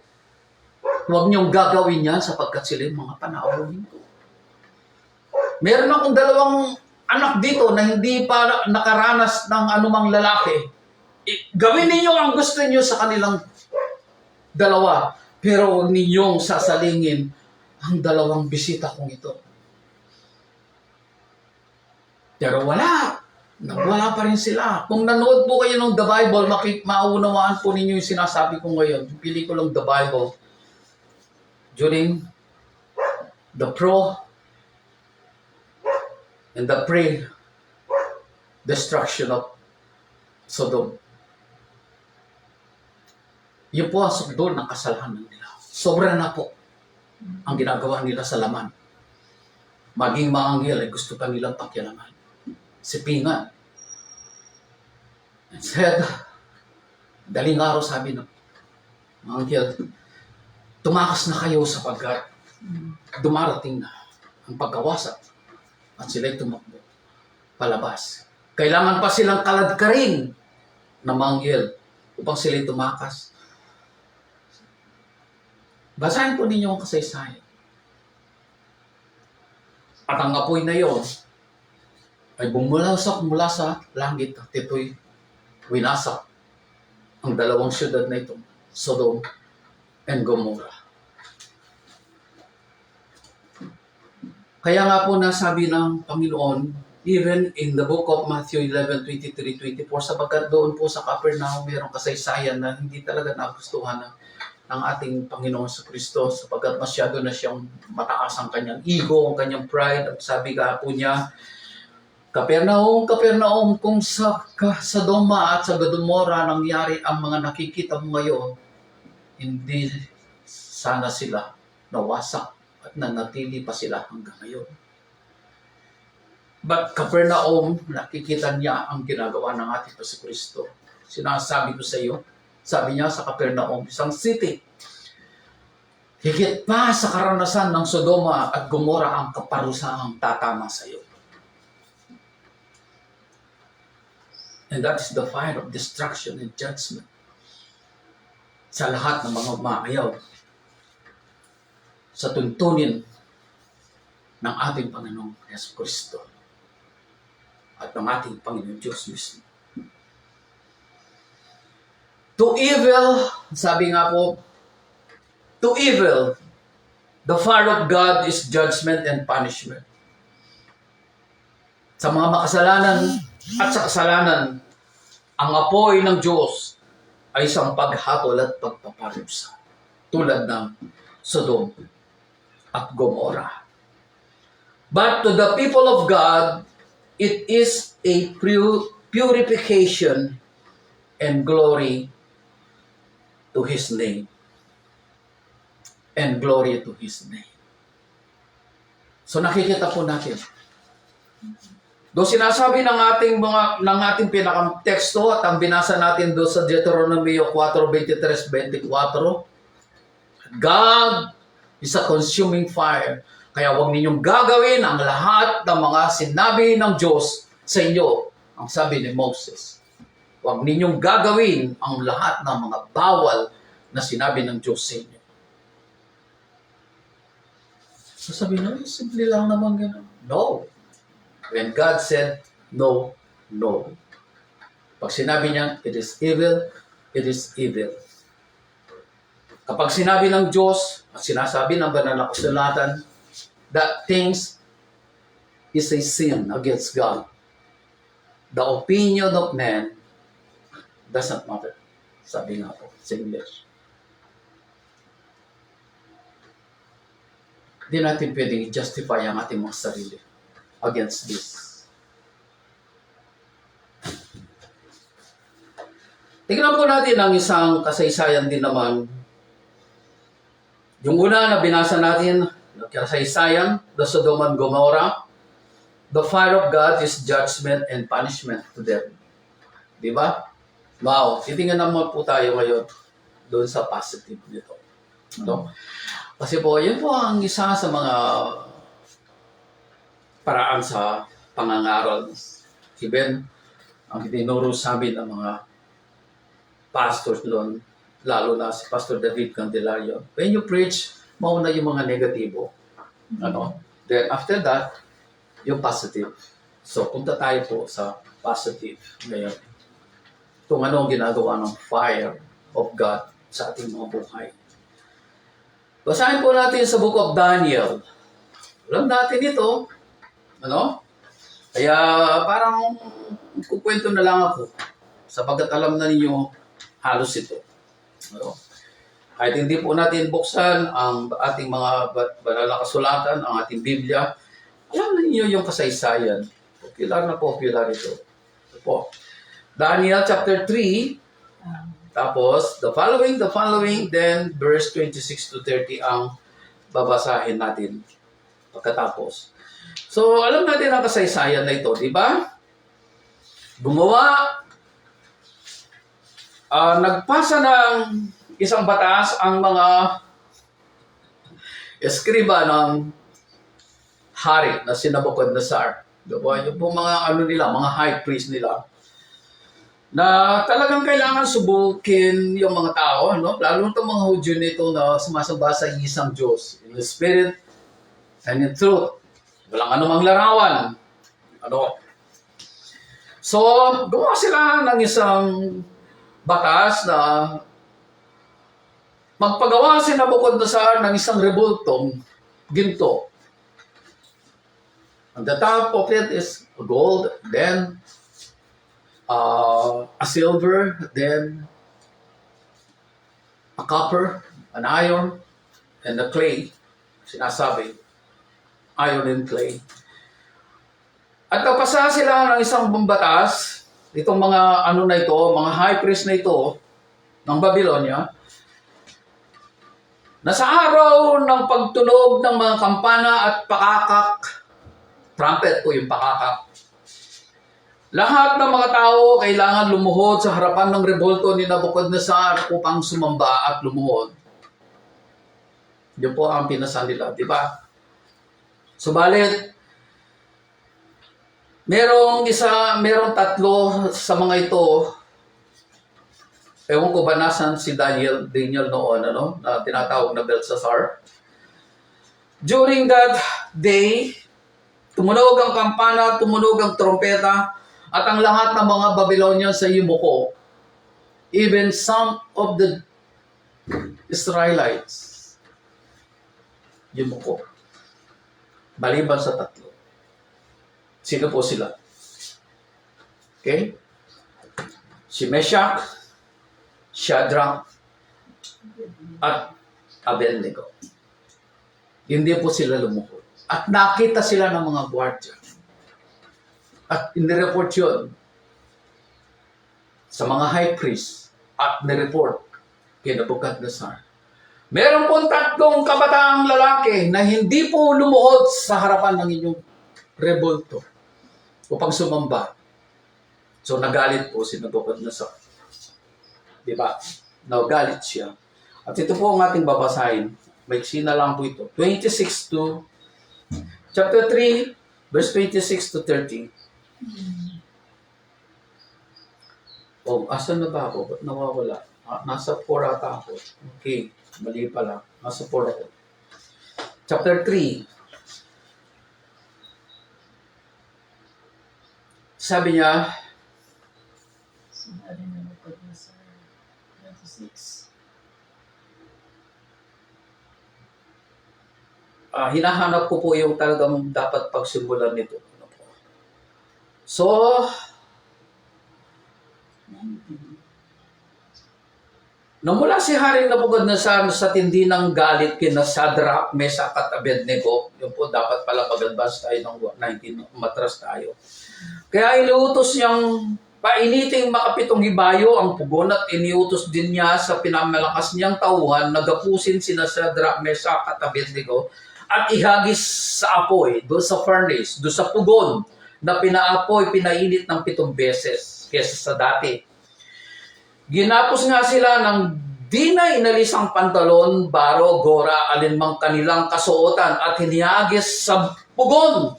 huwag niyong gagawin yan sapagkat sila yung mga panahon. Meron akong dalawang anak dito na hindi pa nakaranas ng anumang lalaki. Gawin ninyo ang gusto niyo sa kanilang dalawa, pero huwag ninyong sasalingin ang dalawang bisita kong ito. Pero wala. Wala pa rin sila. Kung nanood po kayo ng The Bible, maunawaan po ninyo yung sinasabi ko ngayon. Yung pelikulang The Bible. During the pro and the pre-destruction of Sodom. Yun po ang sukdol ng kasalanan nila. Sobra na po ang ginagawa nila sa laman. Maging mga anghel ay gusto pa nilang pakialaman. Sipingan. Instead, daling araw sabi ng mga anghel, tumakas na kayo sapagkat dumarating na ang pagkawasak at sila'y tumakbo palabas. Kailangan pa silang kaladkarin ng mga anghel upang sila'y tumakas. Basahin po ninyo ang kasaysayan. At ang apoy na yon ay bumulasak mula sa langit at ito'y winasak ang dalawang syudad na ito, Sodom and Gomorrah. Kaya nga po nasabi ng Panginoon, even in the book of Matthew 11:23-24, sapagkat doon po sa Capernaum mayroong kasaysayan na hindi talaga nagustuhan ng ating Panginoon sa Kristo sapagkat masyado na siyang mataas ang kanyang ego, ang kanyang pride. At sabi ka po niya, Capernaum, Capernaum, kung sa Sodoma at sa Gomorrah nangyari ang mga nakikita mo ngayon, hindi sana sila nawasak at nanatili pa sila hanggang ngayon. But Capernaum, nakikita niya ang ginagawa ng ating si Kristo. Sinasabi ko sa iyo, sabi niya sa Capernaum, isang city. Higit pa sa karanasan ng Sodoma at Gomorrah ang kaparusahang tatama sa iyo. And that is the fire of destruction and judgment sa lahat ng mga umaayaw sa tuntunin ng ating Panginoong Yesu Kristo at ng ating Panginoon Diyos mismo. To evil, sabi nga po, to evil, the fire of God is judgment and punishment. Sa mga makasalanan at sa kasalanan, ang apoy ng Diyos ay isang paghatol at pagpaparusa, tulad ng Sodom at Gomorrah. But to the people of God, it is a purification and glory to His name. And glory to His name. So nakikita po natin. Doon sinasabi ng ating pinaka-teksto at ang binasa natin doon sa Deuteronomy 4:23-24, God is a consuming fire. Kaya huwag ninyong gagawin ang lahat ng mga sinabi ng Diyos sa inyo ang sabi ni Moses, huwag ninyong gagawin ang lahat ng mga bawal na sinabi ng Diyos sa inyo. So sabi na, simple lang naman gano'n. No. When God said, no, no. Pag sinabi niya, it is evil, it is evil. Kapag sinabi ng Diyos, at sinasabi ng banal na kasulatan, that things is a sin against God. The opinion of man does not matter. Sabi nga po sa English. Hindi natin pwedeng i-justify ang ating mga sarili against this. Tingnan po natin ang isang kasaysayan din naman. Yung una na binasa natin, kasaysayan, the Sodom and Gomorrah, the fire of God is judgment and punishment to them. Di ba? Wow, titingnan naman po tayo ngayon doon sa positive nito. No? Kasi po, yun po ang isa sa mga paraan sa pangangaral. Even ang tinuro sa amin ng mga pastors doon, lalo na si Pastor David Candelario. When you preach, mauna yung mga negatibo. Ano? Then after that, yung positive. So, punta tayo po sa positive ngayon. Kung ano ang ginagawa ng fire of God sa ating mga buhay. Basahin po natin sa Book of Daniel. Alam natin ito. Ano? Kaya parang kukwento na lang ako. Sapagkat alam na ninyo halos ito. Ano? Kahit hindi po natin buksan ang ating mga banal na kasulatan, ang ating Biblia, alam na ninyo yung kasaysayan. Popular na popular ito. Ito po. Daniel chapter 3, tapos the following, then verse 26 to 30 ang babasahin natin pagkatapos. So, alam natin ang kasaysayan na ito, di ba? Gumawa, nagpasa ng isang batas ang mga eskriba ng hari na si Nabucodonosor. Diba? Yung po mga mga high priest nila, na talagang kailangan subukin yung mga tao, no? Lalo itong mga Hudyo nito na sumasamba sa isang Diyos, in the spirit and in truth. Walang anumang larawan. Ano? So, gumawa sila ng isang batas na magpagawa si Nabucodonosor ng isang rebultong ginto. On the top of it is gold, then a silver, then a copper, an iron, and a clay. Sinasabi, iron and clay. At nagpasa sila ng isang batas, itong mga na ito, mga high priest na ito, ng Babylonia, na sa araw ng pagtunog ng mga kampana at pakakak, trumpet po yung pakakak, lahat ng mga tao kailangan lumuhod sa harapan ng rebulto ni Nabucodonosor upang sumamba at lumuhod. Yun po ang pinasa nila, di ba? Subalit, merong tatlo sa mga ito. Ewan ko ba nasan si Daniel noon, na tinatawag na Belshazzar. During that day, tumunog ang kampana, tumunog ang trompeta, at ang lahat ng mga Babylonians sa yumuko, even some of the Israelites, yumuko. Maliban sa tatlo. Sino po sila? Okay? Si Meshach, Shadrach, at Abednego. Hindi po sila lumuhod. At nakita sila ng mga gwardiya. At inireport yun sa mga high priest at nireport kay Nabucodonosor. Meron pong tatlong kabataang lalaki na hindi po lumuhod sa harapan ng inyong rebulto upang sumamba. So nagalit po si Nabucodonosor. Diba? Nagalit siya. At ito po ang ating babasahin. Maiksi na lang po ito. 26 to chapter 3, verse 26 to 30. Oh, asan na ba ako? Ba't nawawala? Nasa 4 ata ako. Okay, mali pala. Nasa 4 ako. Chapter 3. Sabi niya, Sinabi na napag sa 26. hinahanap ko po yung talagang dapat pagsimulan nito. So, 19. namula si Haring Nabucodonosor sa tindi ng galit kina Shadrach, Meshach at Abednego. Yun po, dapat pala mag-advance tayo ng 19, matras tayo. Kaya inuutos niyang painiting makapitong hibayo ang pugon at iniutos din niya sa pinamalakas niyang tauhan na gapusin sina Shadrach, Meshach at Abednego at ihagis sa apoy, doon sa furnace, doon sa pugon na pinaapoy, pinainit ng 7 beses kesa sa dati. Ginapos nga sila ng di na inalis ang pantalon, baro, gora, alinmang kanilang kasuotan at hinihagis sa pugon.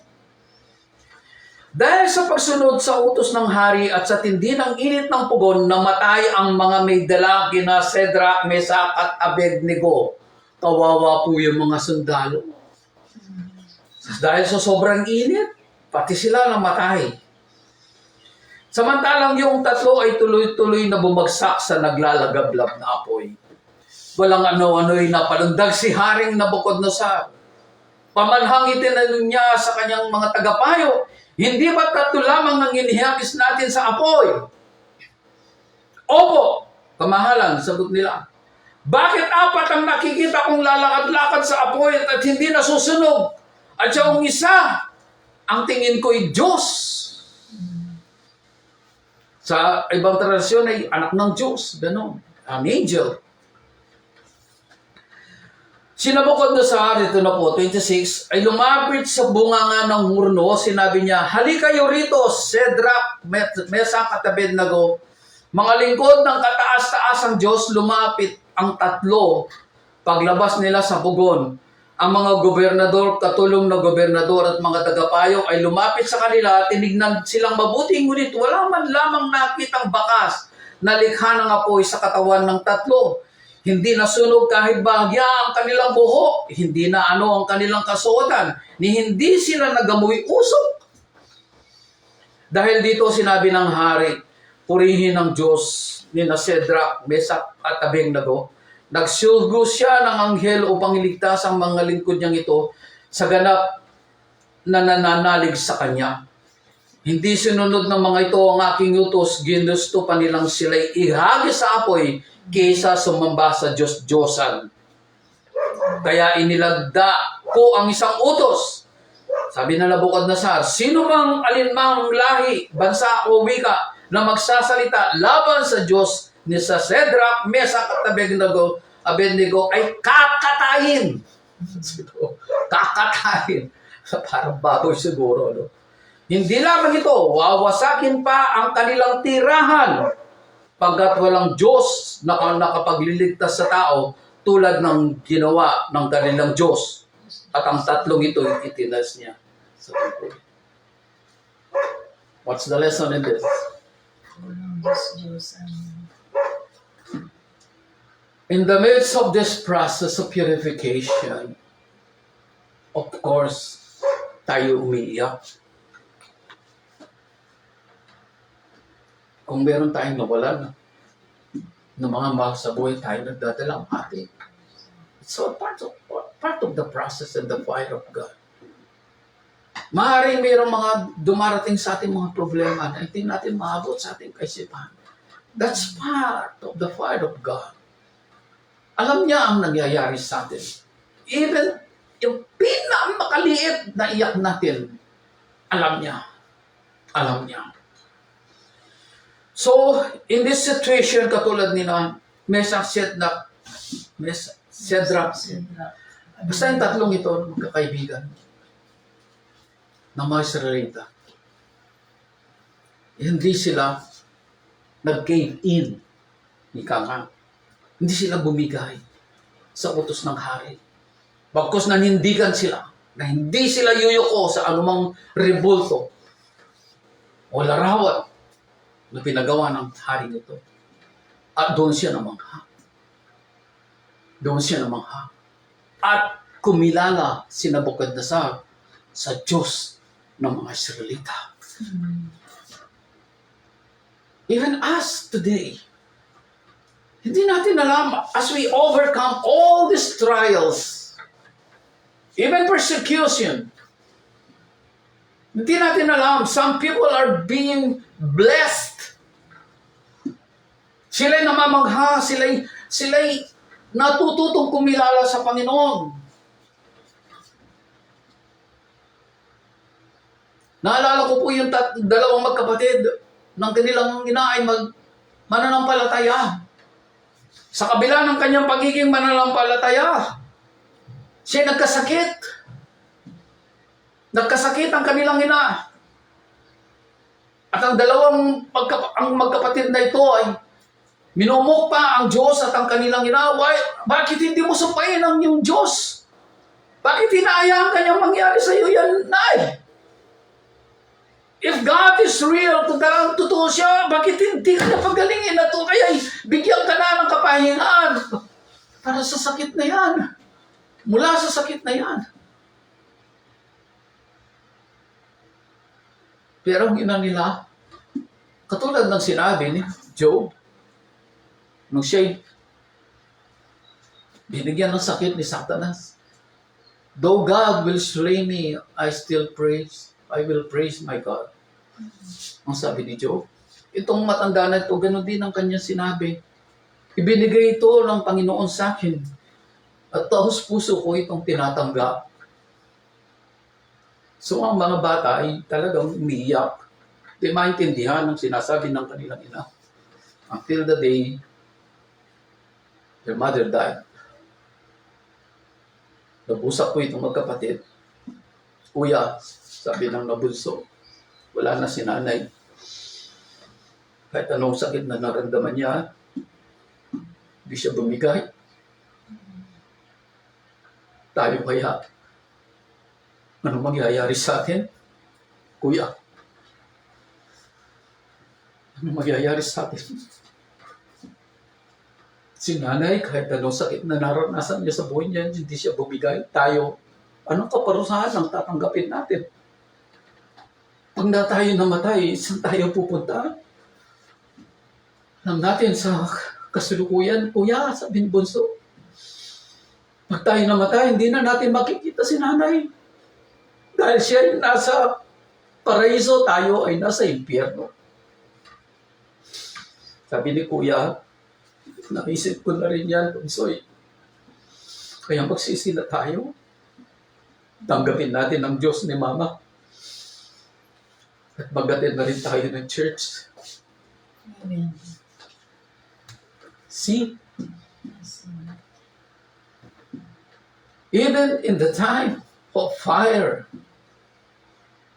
Dahil sa pagsunod sa utos ng hari at sa tindi ng init ng pugon, namatay ang mga may dala kina Shadrach, Meshach at Abednego. Kawawa po yung mga sundalo. Dahil sa sobrang init, pati sila namatay. Samantalang yung 3 ay tuloy-tuloy na bumagsak sa naglalagablab na apoy. Walang ano-ano'y napalundag si Haring Nabucodonosor. Pamanhang itinanong niya sa kanyang mga tagapayo, hindi ba 3 lamang ang inihagis natin sa apoy? Opo, kamahalan, sagot nila. Bakit 4 ang nakikita kong lalakad-lakad sa apoy at hindi nasusunog? At yung isa, ang tingin ko'y Diyos. Sa ibang tradisyon ay anak ng Diyos, gano'n, an angel. Si Nabucodonosor, ito na po, 26, ay lumapit sa bunganga ng hurno, sinabi niya, halika kayo rito, Shadrach, Meshach at Abednego, mga lingkod ng kataas-taasang Diyos, lumapit ang 3, paglabas nila sa pugon. Ang mga gobernador, katulong na gobernador at mga tagapayo ay lumapit sa kanila, tinignan silang mabuti, ngunit wala man lamang nakitang bakas na likha ng apoy sa katawan ng 3. Hindi nasunog kahit bahagya ang kanilang buhok, hindi na ang kanilang kasuotan, ni hindi sila nagamoy usok. Dahil dito sinabi ng hari, purihin ng Diyos ni Shadrach, Meshach at Abednego. Nagsulgo siya ng anghel upang iligtas ang mga lingkod niyang ito sa ganap na nananalig sa kanya. Hindi sinunod ng mga ito ang aking utos, ginusto pa nilang sila'y ihagis sa apoy kaysa sumamba sa Diyos-Diyosan. Kaya inilagda ko ang isang utos. Sabi na Nabucodonosor, sino mang alinmang lahi, bansa o wika na magsasalita laban sa Diyos ni sa Shadrach, Meshach at Abednego ay kakatayin. Kakatayin. Parang baboy siguro. No? Hindi lamang ito, wawasakin pa ang kanilang tirahan pagkat walang Diyos na nakapagliligtas sa tao tulad ng ginawa ng kanilang Diyos. At ang 3 ito itinas niya sa pupulit. What's the lesson in this? Walang Diyos ang In the midst of this process of purification, of course, tayo umiiyak. Kung meron tayong nawalan ng mga mahal sa buhay, tayo nagdadalang atin. It's all part of the process and the fire of God. Maaaring mayroong mga dumarating sa ating mga problema na hindi natin maabot sa ating kaisipan. That's part of the fire of God. Alam niya ang nangyayari sa atin. Even yung pinakamakaliit na iyak natin, alam niya. Alam niya. So, in this situation, katulad ni na Meshach, Shadrach, basta yung 3 ito, magkakaibigan, ng mga Israelita. Hindi sila nag-cave in. Ika nga. Hindi sila bumigay sa utos ng hari. Bagkus nanindigan sila na hindi sila yuyuko sa anumang rebulto o larawan na pinagawa ng hari nito. At doon siya namangha. Doon siya namangha. At kumilala si Nabukadnezar sa Diyos ng mga Israelita. Even us today, hindi natin alam, as we overcome all these trials, even persecution, hindi natin alam, some people are being blessed. Sila'y namamangha, sila'y natututong kumilala sa Panginoon. Naalala ko po yung dalawang magkapatid ng kanilang ina ay mananampalataya. Sa kabila ng kanyang pagiging mananampalataya, siya nagkasakit. Nagkasakit ang kanilang ina. At ang dalawang magkapatid na ito ay minumukpa ang Diyos at ang kanilang ina. Bakit hindi mo sumpain ang iyong Diyos? Bakit hinahayaan kanyang mangyari sa iyo yan, Nay? If God is real, kung talagang totoo siya, bakit hindi ka na pagalingin na ito? Kaya bigyan ka na ng kapahingaan para sa sakit na yan. Mula sa sakit na yan. Pero ang ina nila, katulad ng sinabi ni Job, nung siya'y binigyan ng sakit ni Satanas, though God will slay me, I will praise my God. Ang sabi ni Job, itong matanda na ito, gano'n din ang kanyang sinabi. Ibinigay ito ng Panginoon sa akin at taos puso ko itong tinatanggap. So ang mga bata ay talagang umiiyak. Di maintindihan ang sinasabi ng kanilang ina. Until the day their mother died. Nabusap ko itong magkapatid. Kuya, sabi ng nabunso, wala na si nanay. Kahit anong sakit na naramdaman niya, hindi siya bumigay. Tayo kaya, ano mangyayari sa atin? Kuya, ano mangyayari sa atin? Si nanay, kahit anong sakit na naranasan niya sa buhay niya, hindi siya bumigay. Tayo, anong kaparusahan ang tatanggapin natin? Pag na tayo namatay, saan tayo pupunta? Alam natin sa kasulukuyan, Kuya, sabi ni Bunso, pag tayo namatay, hindi na natin makikita si nanay. Dahil siya ay nasa paraiso, tayo ay nasa impyerno. Sabi ni Kuya, naisip ko na rin yan, Bunsoy. Kaya magsisila tayo. Tanggapin natin ang Diyos ni Mama. At mag-attend na rin tayo ng church. Amen. See? Even in the time of fire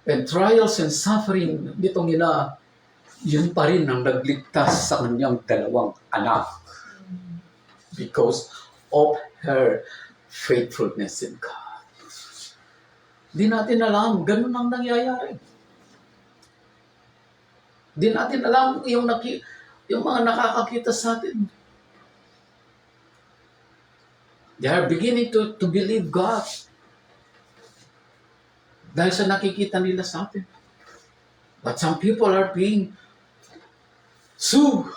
and trials and suffering nitong ina, yun pa rin ang nagligtas sa kanyang dalawang anak because of her faithfulness in God. Di natin alam, ganun ang nangyayari. Di natin alam yung mga nakakakita sa atin. They are beginning to believe God. Dahil sa nakikita nila sa atin. But some people are being sued.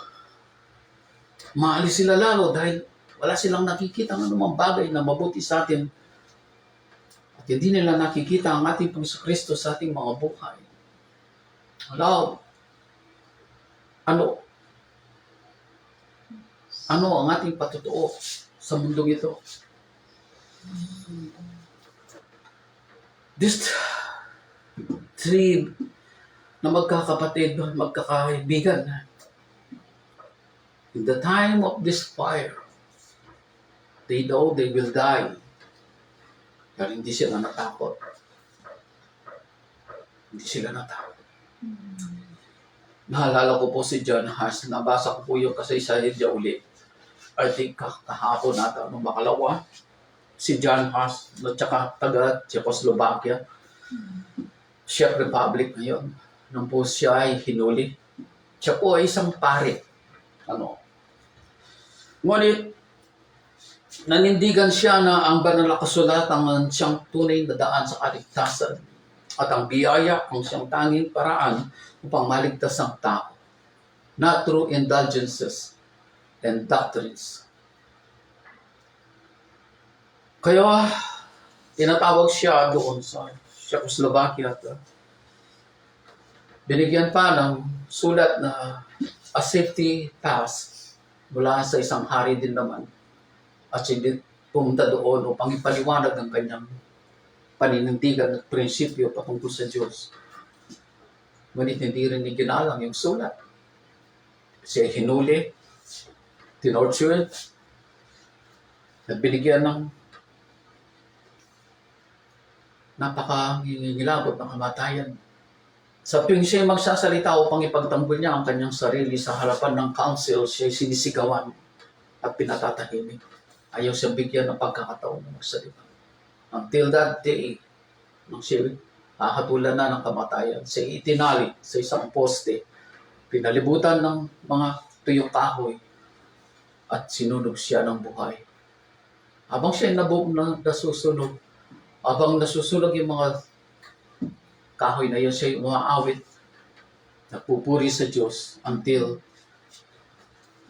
Maalis sila lalo dahil wala silang nakikita ng anumang bagay na mabuti sa atin. At hindi nila nakikita ang ating Panginoon Kristo sa ating mga buhay. Hello? Ano ang ating patutuo sa mundong ito? These three na magkakapatid, magkakaibigan, in the time of this fire, they know they will die. Pero hindi sila natakot. Hindi sila natakot. Naalala ko po si John Huss. Nabasa ko po yung kasaysayan niya uli. I think kahapon nata, nung makalawa, si John Huss, at saka taga Czechoslovakia, Czech Republic ngayon, nung po siya ay hinuli Siya po ay isang pare. Ngunit, nanindigan siya na ang banal na kasulatan ang siyang tunay na daan sa kaligtasan at ang biyaya ang siyang tanging paraan upang maligtas ang tao, not through indulgences and doctrines. Kaya, tinatawag siya doon sa Czechoslovakia at binigyan pa ng sulat na a safety pass mula sa isang hari din naman at hindi pumunta doon upang ipaliwanag ang kanyang paninindigan at prinsipyo patungkol sa Diyos. Ngunit hindi rin iginalang yung sulat. Siya hinuli, tinortured, at binigyan ng napakangingilabot ng kamatayan. Sa tuwing siya magsasalita upang ipagtanggol niya ang kanyang sarili sa harapan ng council, siya sinisigawan at pinatatahimik. Ayaw siya bigyan ng pagkakataon na magsalita. Until that day, nang siya hahatulan na ng kamatayan, siya itinali sa isang poste, pinalibutan ng mga tuyong kahoy, at sinunog siya ng buhay. Habang siya nasusunog, habang nasusunog yung mga kahoy na yun, siya yung umaawit, nagpupuri sa Diyos until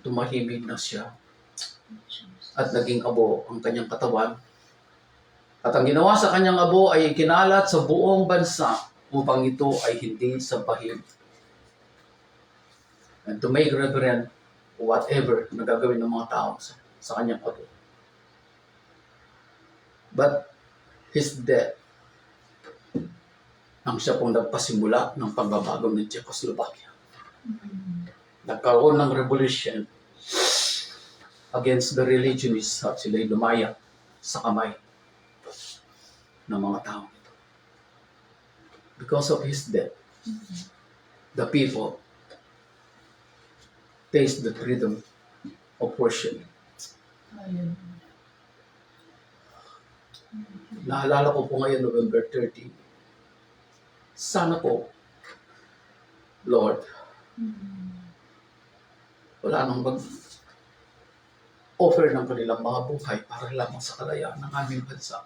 tumahimik na siya at naging abo ang kanyang katawan. At ang ginawa sa kanyang abo ay ikinalat sa buong bansa upang ito ay hindi sampahin. And to make reverend whatever na gagawin ng mga tao sa kanyang abo. But his death ang siya pong nagpasimula ng pagbabago ng Czechoslovakia. Nagkaroon ng revolution against the religionists at sila'y lumaya sa kamay ng mga tao. Because of his death, the people taste the freedom of worship. Ayun. Naalala ko po ngayon, November 30. Sana po, Lord, wala nang mag-offer ng kanilang mga buhay para lamang sa kalayaan ng aming bansa.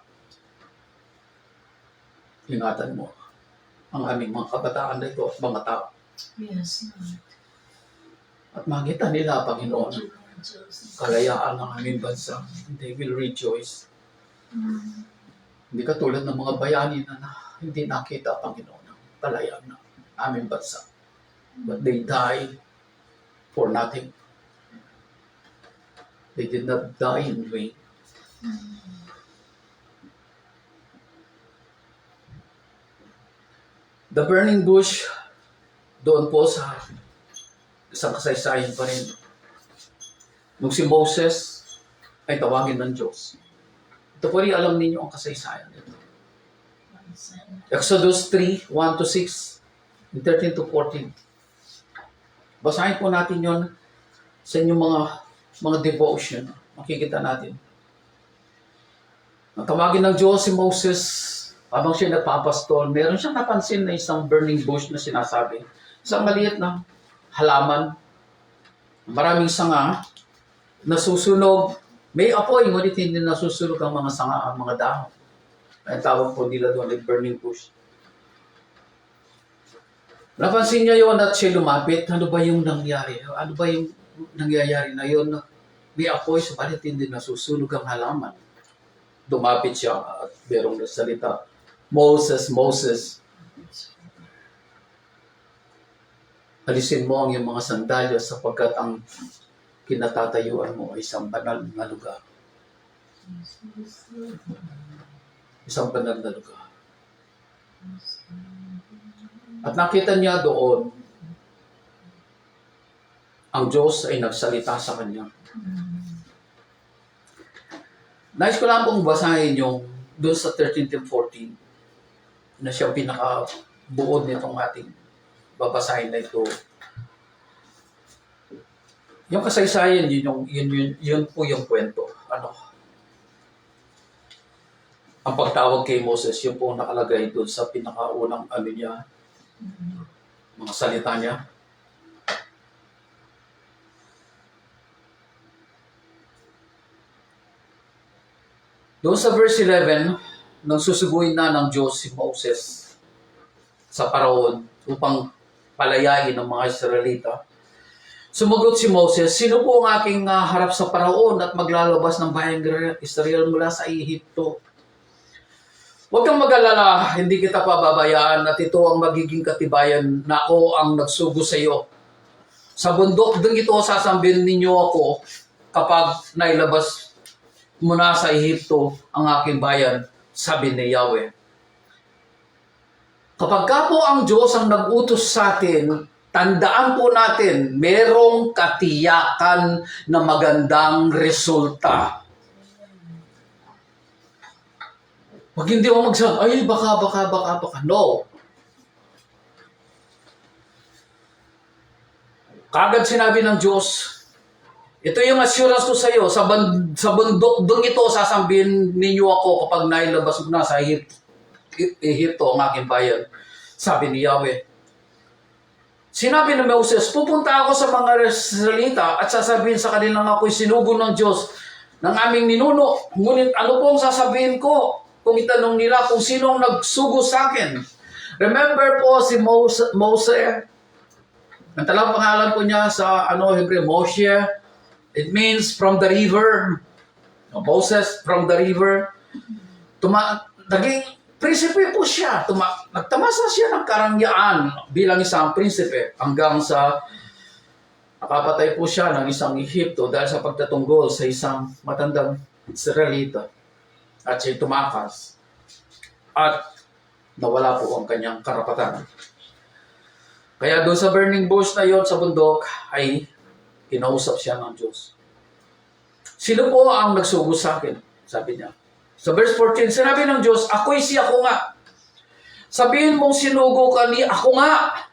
Ingatan mo ang aming mga kabataan na ito at mga tao. Yes, Lord. At makita nila, Panginoon, Diyos. kalayaan ng aming bansa. They will rejoice. Hindi katulad ng mga bayani na hindi nakita, Panginoon, ang kalayaan ng aming bansa. But they died for nothing. They did not die in vain. The burning bush, doon po sa isang kasaysayan pa rin. Nung si Moses ay tawagin ng Diyos. Ito po rin alam ninyo ang kasaysayan nito. Exodus 3, 1-6, 13 to 14. Basahin po natin yon sa inyong mga devotion. Makikita natin. Natawagin ng Diyos si Moses habang siya nagpapastol. Meron siyang napansin na isang burning bush na sinasabi. Isang maliit na halaman. Maraming sanga. Nasusunog. May apoy, ngunit hindi nasusunog ang mga sanga, ang mga dahon. Ang tawag po nila doon ay burning bush. Napansin niya yun at siya lumapit. Ano ba yung nangyari? Ano ba yung nangyayari na yun? May apoy, subalit hindi nasusunog ang halaman. Dumapit siya at merong nagsalita, Moses, Moses, alisin mo ang iyong mga sandalya sapagkat ang kinatatayuan mo ay isang banal na lugar. Isang banal na lugar. At nakita niya doon, ang Diyos ay nagsalita sa kanya. Nais ko lang pong basahin yung doon sa 13 to 14 na siyang pinakabuod nitong ating babasahin na ito. Yung kasaysayan, yun po yung kwento. Ang pagtawag kay Moses, yun po nakalagay doon sa pinakaunang niya, mga salita niya. Doon sa verse 11, nang susuguin na ng Diyos si Moses sa Paraon upang palayain ang mga Israelita, sumagot si Moses, "Sino po ang aking harap sa Paraon at maglalabas ng bayang Israel mula sa Ehipto? Huwag kang mag-alala, hindi kita pababayaan at ito ang magiging katibayan na ako ang nagsugo sa iyo. Sa bundok din ito sasambihin ninyo ako kapag nailabas muna sa Ehipto ang aking bayan," sabi ni Yahweh. Kapag ka po ang Diyos ang nag-utos sa atin, tandaan po natin, merong katiyakan na magandang resulta. Pag hindi mo magsabi, ay baka. No. Kagad sinabi ng Diyos, ito yung assurance ko sa iyo, sa bundok doon ito sasambihin ninyo ako kapag nailabas mo na sa Ehipto ang aking bayan, sabi ni Yahweh. Sinabi ni Moses, pupunta ako sa mga Israelita at sasabihin sa kanilang ako'y sinugo ng Diyos ng aming ninuno. Ngunit ano pong sasabihin ko kung itanong nila kung sino ang nagsugo sa akin? Remember po si Moses, ang talang pangalan po niya sa Hebreo, Moshe. It means from the river. Moses from the river. Naging prinsipe po siya. Nagtamasa siya ng karangyaan bilang isang prinsipe hanggang sa nakapatay po siya ng isang Ehipto dahil sa pagtatunggol sa isang matandang Israelita. At siya tumakas. At nawala po ang kanyang karapatan. Kaya doon sa burning bush na yon sa bundok ay kinausap siya ng Diyos. Sino po ang nagsugo sa akin? Sabi niya. Sa verse 14, sinabi ng Diyos, ako'y si ako nga. Sabihin mong sinugo ka ni ako nga,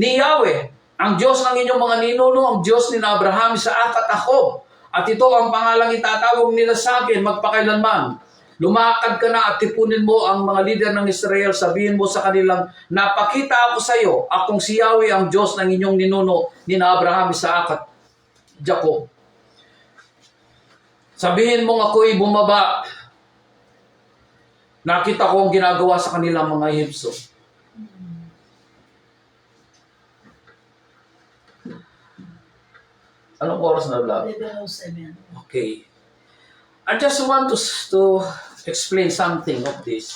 ni Yahweh, ang Diyos ng inyong mga ninuno, ang Diyos ni Abraham, Isaac at Jacob. At ito ang pangalang itatawag nila sa akin magpakailanman. Lumakad ka na at tipunin mo ang mga lider ng Israel. Sabihin mo sa kanilang, napakita ako sa iyo, akong si Yahweh, ang Diyos ng inyong ninuno, ni Abraham, Isaac at Jacob. Sabihin mong ako'y bumaba. Nakita ko ang ginagawa sa kanilang mga Ehipto. Anong oras na vlog? 11:07. Okay. I just want to explain something of this.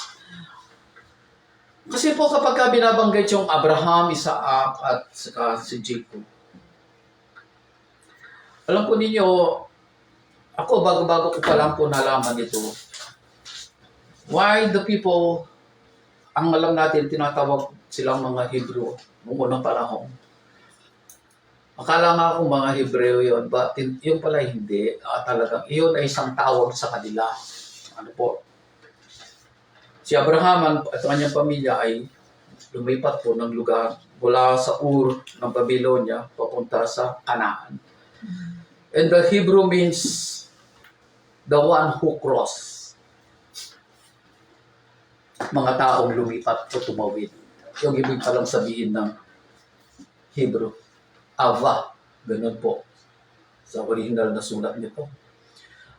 Kasi po kapag binabanggit yung Abraham, Isaac at saka si Jacob, alam po ninyo, ako bago-bago ko pa lang po nalaman ito, why the people, ang alam natin, tinatawag silang mga Hebrew noong unang panahon. Akala nga akong mga Hebreo yun, but yung pala hindi. Talagang iyon ay isang tawag sa kanila. Ano po? Si Abraham at kanyang pamilya ay lumipat po ng lugar mula sa Ur ng Babylonia papunta sa Canaan. And the Hebrew means the one who cross. Mga taong lumipat o tumawid. Yung ibig palang sabihin ng Hebrew. Ava, ganun po sa original na sulat nito.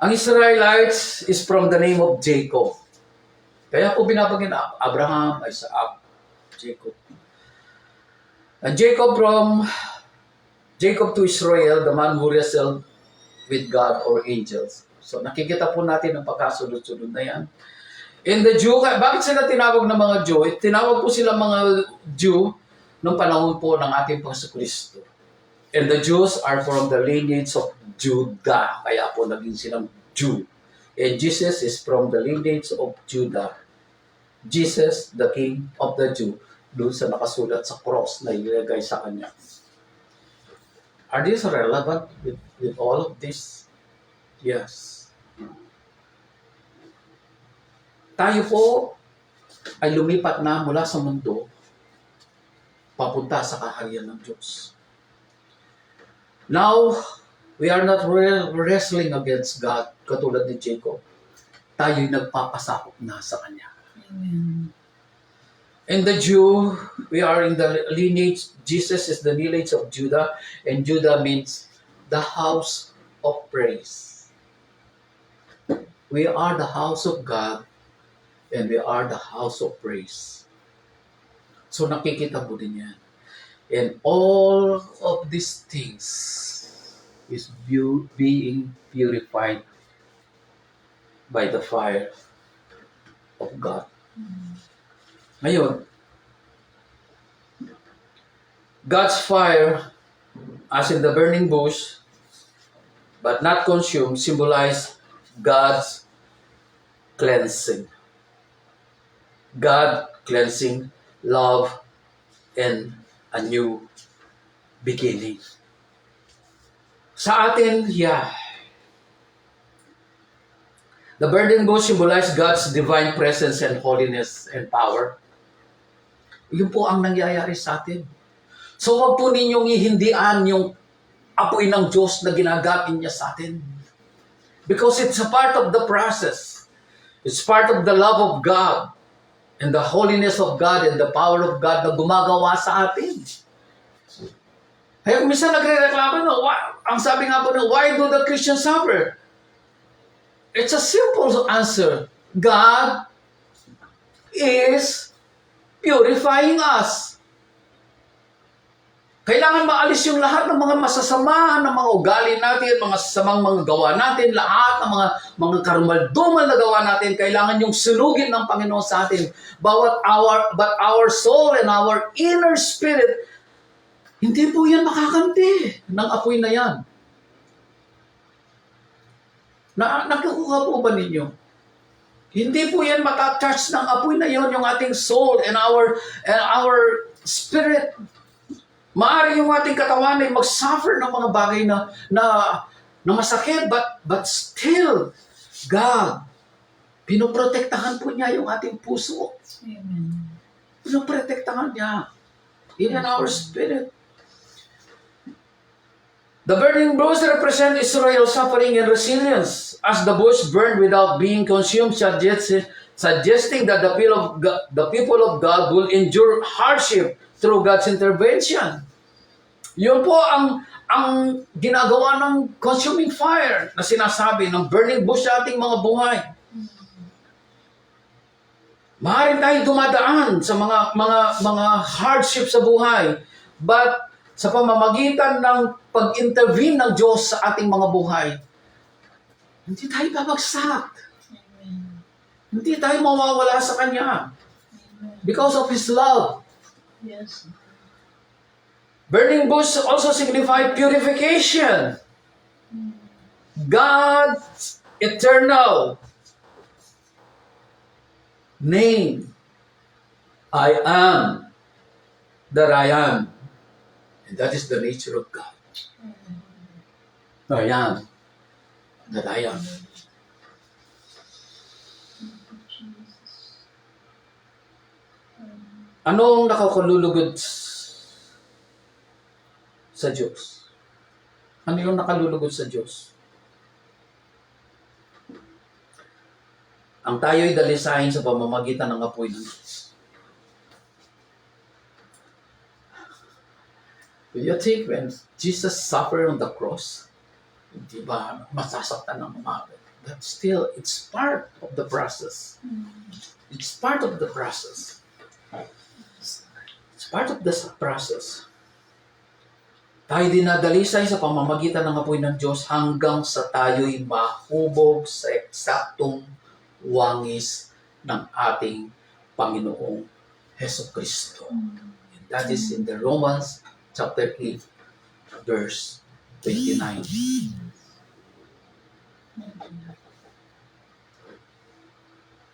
Ang Israelites is from the name of Jacob. Kaya po binabagin Abraham, Isaac, Jacob. And Jacob to Israel, the man who wrestled with God or angels. So nakikita po natin ang pagkasunod-sunod na yan. In the Jew, bakit sila tinawag na mga Jew? Tinawag po sila mga Jew nung panahon po ng ating Panginoon. And the Jews are from the lineage of Judah. Kaya po naging silang Jew. And Jesus is from the lineage of Judah. Jesus, the King of the Jew. Doon sa nakasulat sa cross na ilagay sa kanya. Are these relevant with all of this? Yes. Tayo po ay lumipat na mula sa mundo papunta sa kaharian ng Diyos. Now, we are not wrestling against God katulad ni Jacob. Tayo'y nagpapasakop na sa Kanya. Amen. In the Jew, we are in the lineage, Jesus is the lineage of Judah, and Judah means the house of praise. We are the house of God and we are the house of praise. So nakikita mo din yan. And all of these things is being purified by the fire of God. Ngayon, God's fire, as in the burning bush, but not consumed, symbolize God's cleansing. God cleansing, love, and a new beginning. Sa atin, the burning bush symbolizes God's divine presence and holiness and power. Yun po ang nangyayari sa atin. So wag po ninyong ihindian yung apoy ng Diyos na ginagamit niya sa atin. Because it's a part of the process. It's part of the love of God and the holiness of God and the power of God na gumagawa sa atin. Kaya minsan nagre-reklamo na, ang sabi nga po na, why do the Christians suffer? It's a simple answer. God is purifying us. Kailangan maalis yung lahat ng mga masasama, ng mga ugali natin, mga sasamang mga gawa natin, lahat ng mga karumaldumal na gawa natin, kailangan yung sunugin ng Panginoon sa atin. But our soul and our inner spirit, hindi po yan makakanti ng apoy na yan. Nakukuha po ba ninyo? Hindi po yan matatouch ng apoy na yon yung ating soul and our spirit. Maaari yung ating katawan ay mag-suffer ng mga bagay na masakit, but still, God, pinoprotektahan po niya yung ating puso. Amen. Pinoprotektahan niya. Even our spirit. The burning bush represents Israel's suffering and resilience, as the bush burned without being consumed, suggesting that the people of God will endure hardship through God's intervention. Yun po ang ginagawa ng consuming fire na sinasabi ng burning bush sa ating mga buhay. Maaaring tayo dumadaan sa mga hardship sa buhay, but sa pamamagitan ng pag-intervene ng Diyos sa ating mga buhay, hindi tayo babagsak. Amen. Hindi tayo mawawala sa Kanya. Amen. Because of His love. Yes. Burning bush also signifies purification. God's eternal name. I am that I am. And that is the nature of God. I am that I am. Anong nakakalulugod sa Diyos? Ano yung nakalulugod sa Diyos? Ang tayo'y dalisahin sa pamamagitan ng apoy ng Diyos. Do you think when Jesus suffered on the cross, di ba, masasaktan ng mga, but still, it's part of the process. It's part of the process. It's part of the process. Tayo dinadalisay sa pamamagitan ng apoy ng Diyos hanggang sa tayo'y mahubog sa eksaktong wangis ng ating Panginoong Hesus Kristo. And that is in the Romans chapter 8, verse 29.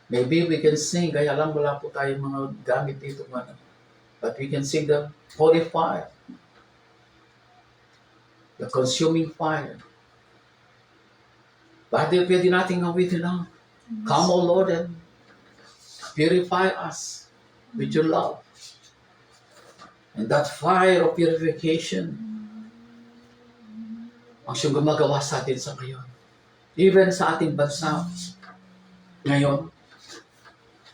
Maybe we can sing, kaya lang wala po tayong mga gamit dito. But we can sing the holy fire. The consuming fire. Bakit pwede natin awitin lang? Come, O Lord, and purify us with your love. And that fire of purification ang siyang gumagawa sa atin sa ngayon. Even sa ating bansa ngayon,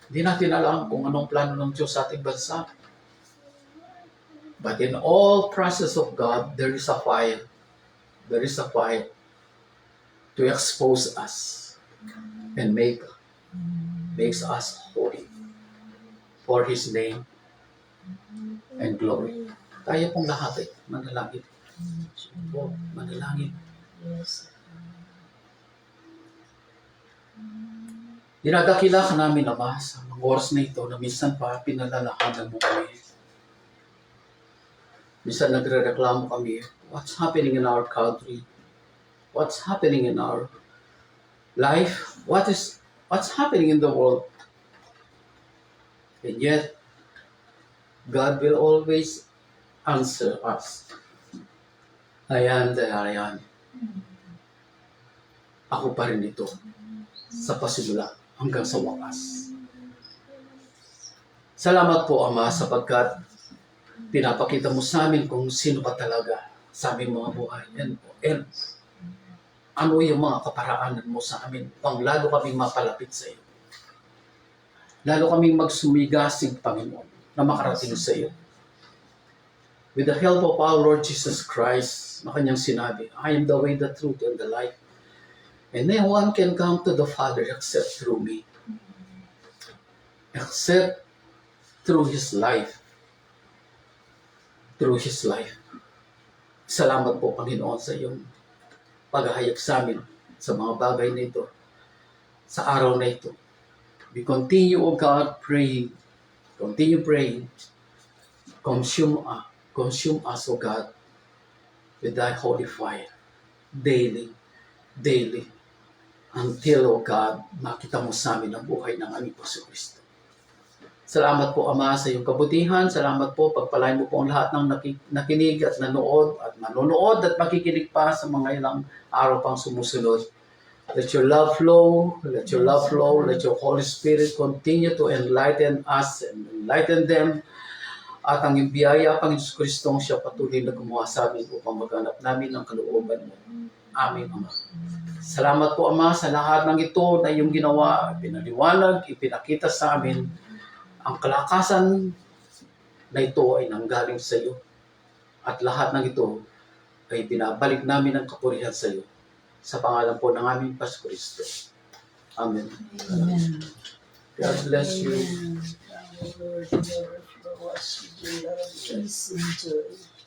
hindi natin alam kung anong plano ng Diyos sa ating bansa. But in all process of God, there is a fire. There is a fire to expose us. and makes us holy for His name and glory. Tayo pong lahat ay manalangin. Po, manalangin. Yes. Dinadakila ka namin, Ama, sa mga oras na ito na minsan pa pinalalahanan mo kami. Minsan nagre-reklamo kami, what's happening in our country? What's happening in our life? What's happening in the world? And yet, God will always answer us. I am that I am. Ako pa rin ito sa pasimula hanggang sa wakas. Salamat po, Ama, sapagkat pinapakita mo sa amin kung sino ba talaga sa aming mga buhay. And ano yung mga kaparaanan mo sa amin pang lalo kaming mapalapit sa iyo. Lalo kaming magsumigasig, Panginoon, na makarating sa iyo. With the help of our Lord Jesus Christ, na kanyang sinabi, I am the way, the truth, and the life. And no one can come to the Father except through me. Except through His life. Through His life. Salamat po, Panginoon, sa iyong paghahayag sa amin sa mga bagay na ito, sa araw na ito. We continue, O God, praying. Continue praying. Consume us, O God, with Thy holy fire. Daily. Until, O God, makita mo sa amin ang buhay ng aming Panginoon Kristo. Salamat po, Ama, sa iyong kabutihan. Salamat po, pagpalain mo po ang lahat ng nakinig at nanood at manonood at makikinig pa sa mga ilang araw pang sumusunod. Let your love flow. Let your love flow. Let your Holy Spirit continue to enlighten us and enlighten them. At ang iyong biyaya, Panginoon Kristo, siya patuloy na gumawa sa amin upang maghanap namin ng kalooban mo. Amen, Ama. Salamat po, Ama, sa lahat ng ito na iyong ginawa, pinaliwanag, ipinakita sa amin. Ang kalakasan na ito ay nanggaling sa iyo. At lahat ng ito ay binabalik namin ang kapurihan sa iyo. Sa pangalan po ng aming Panginoon Kristo. Amen. Amen. God bless you. Amen. Our Lord, never flow us with your love, peace, and joy.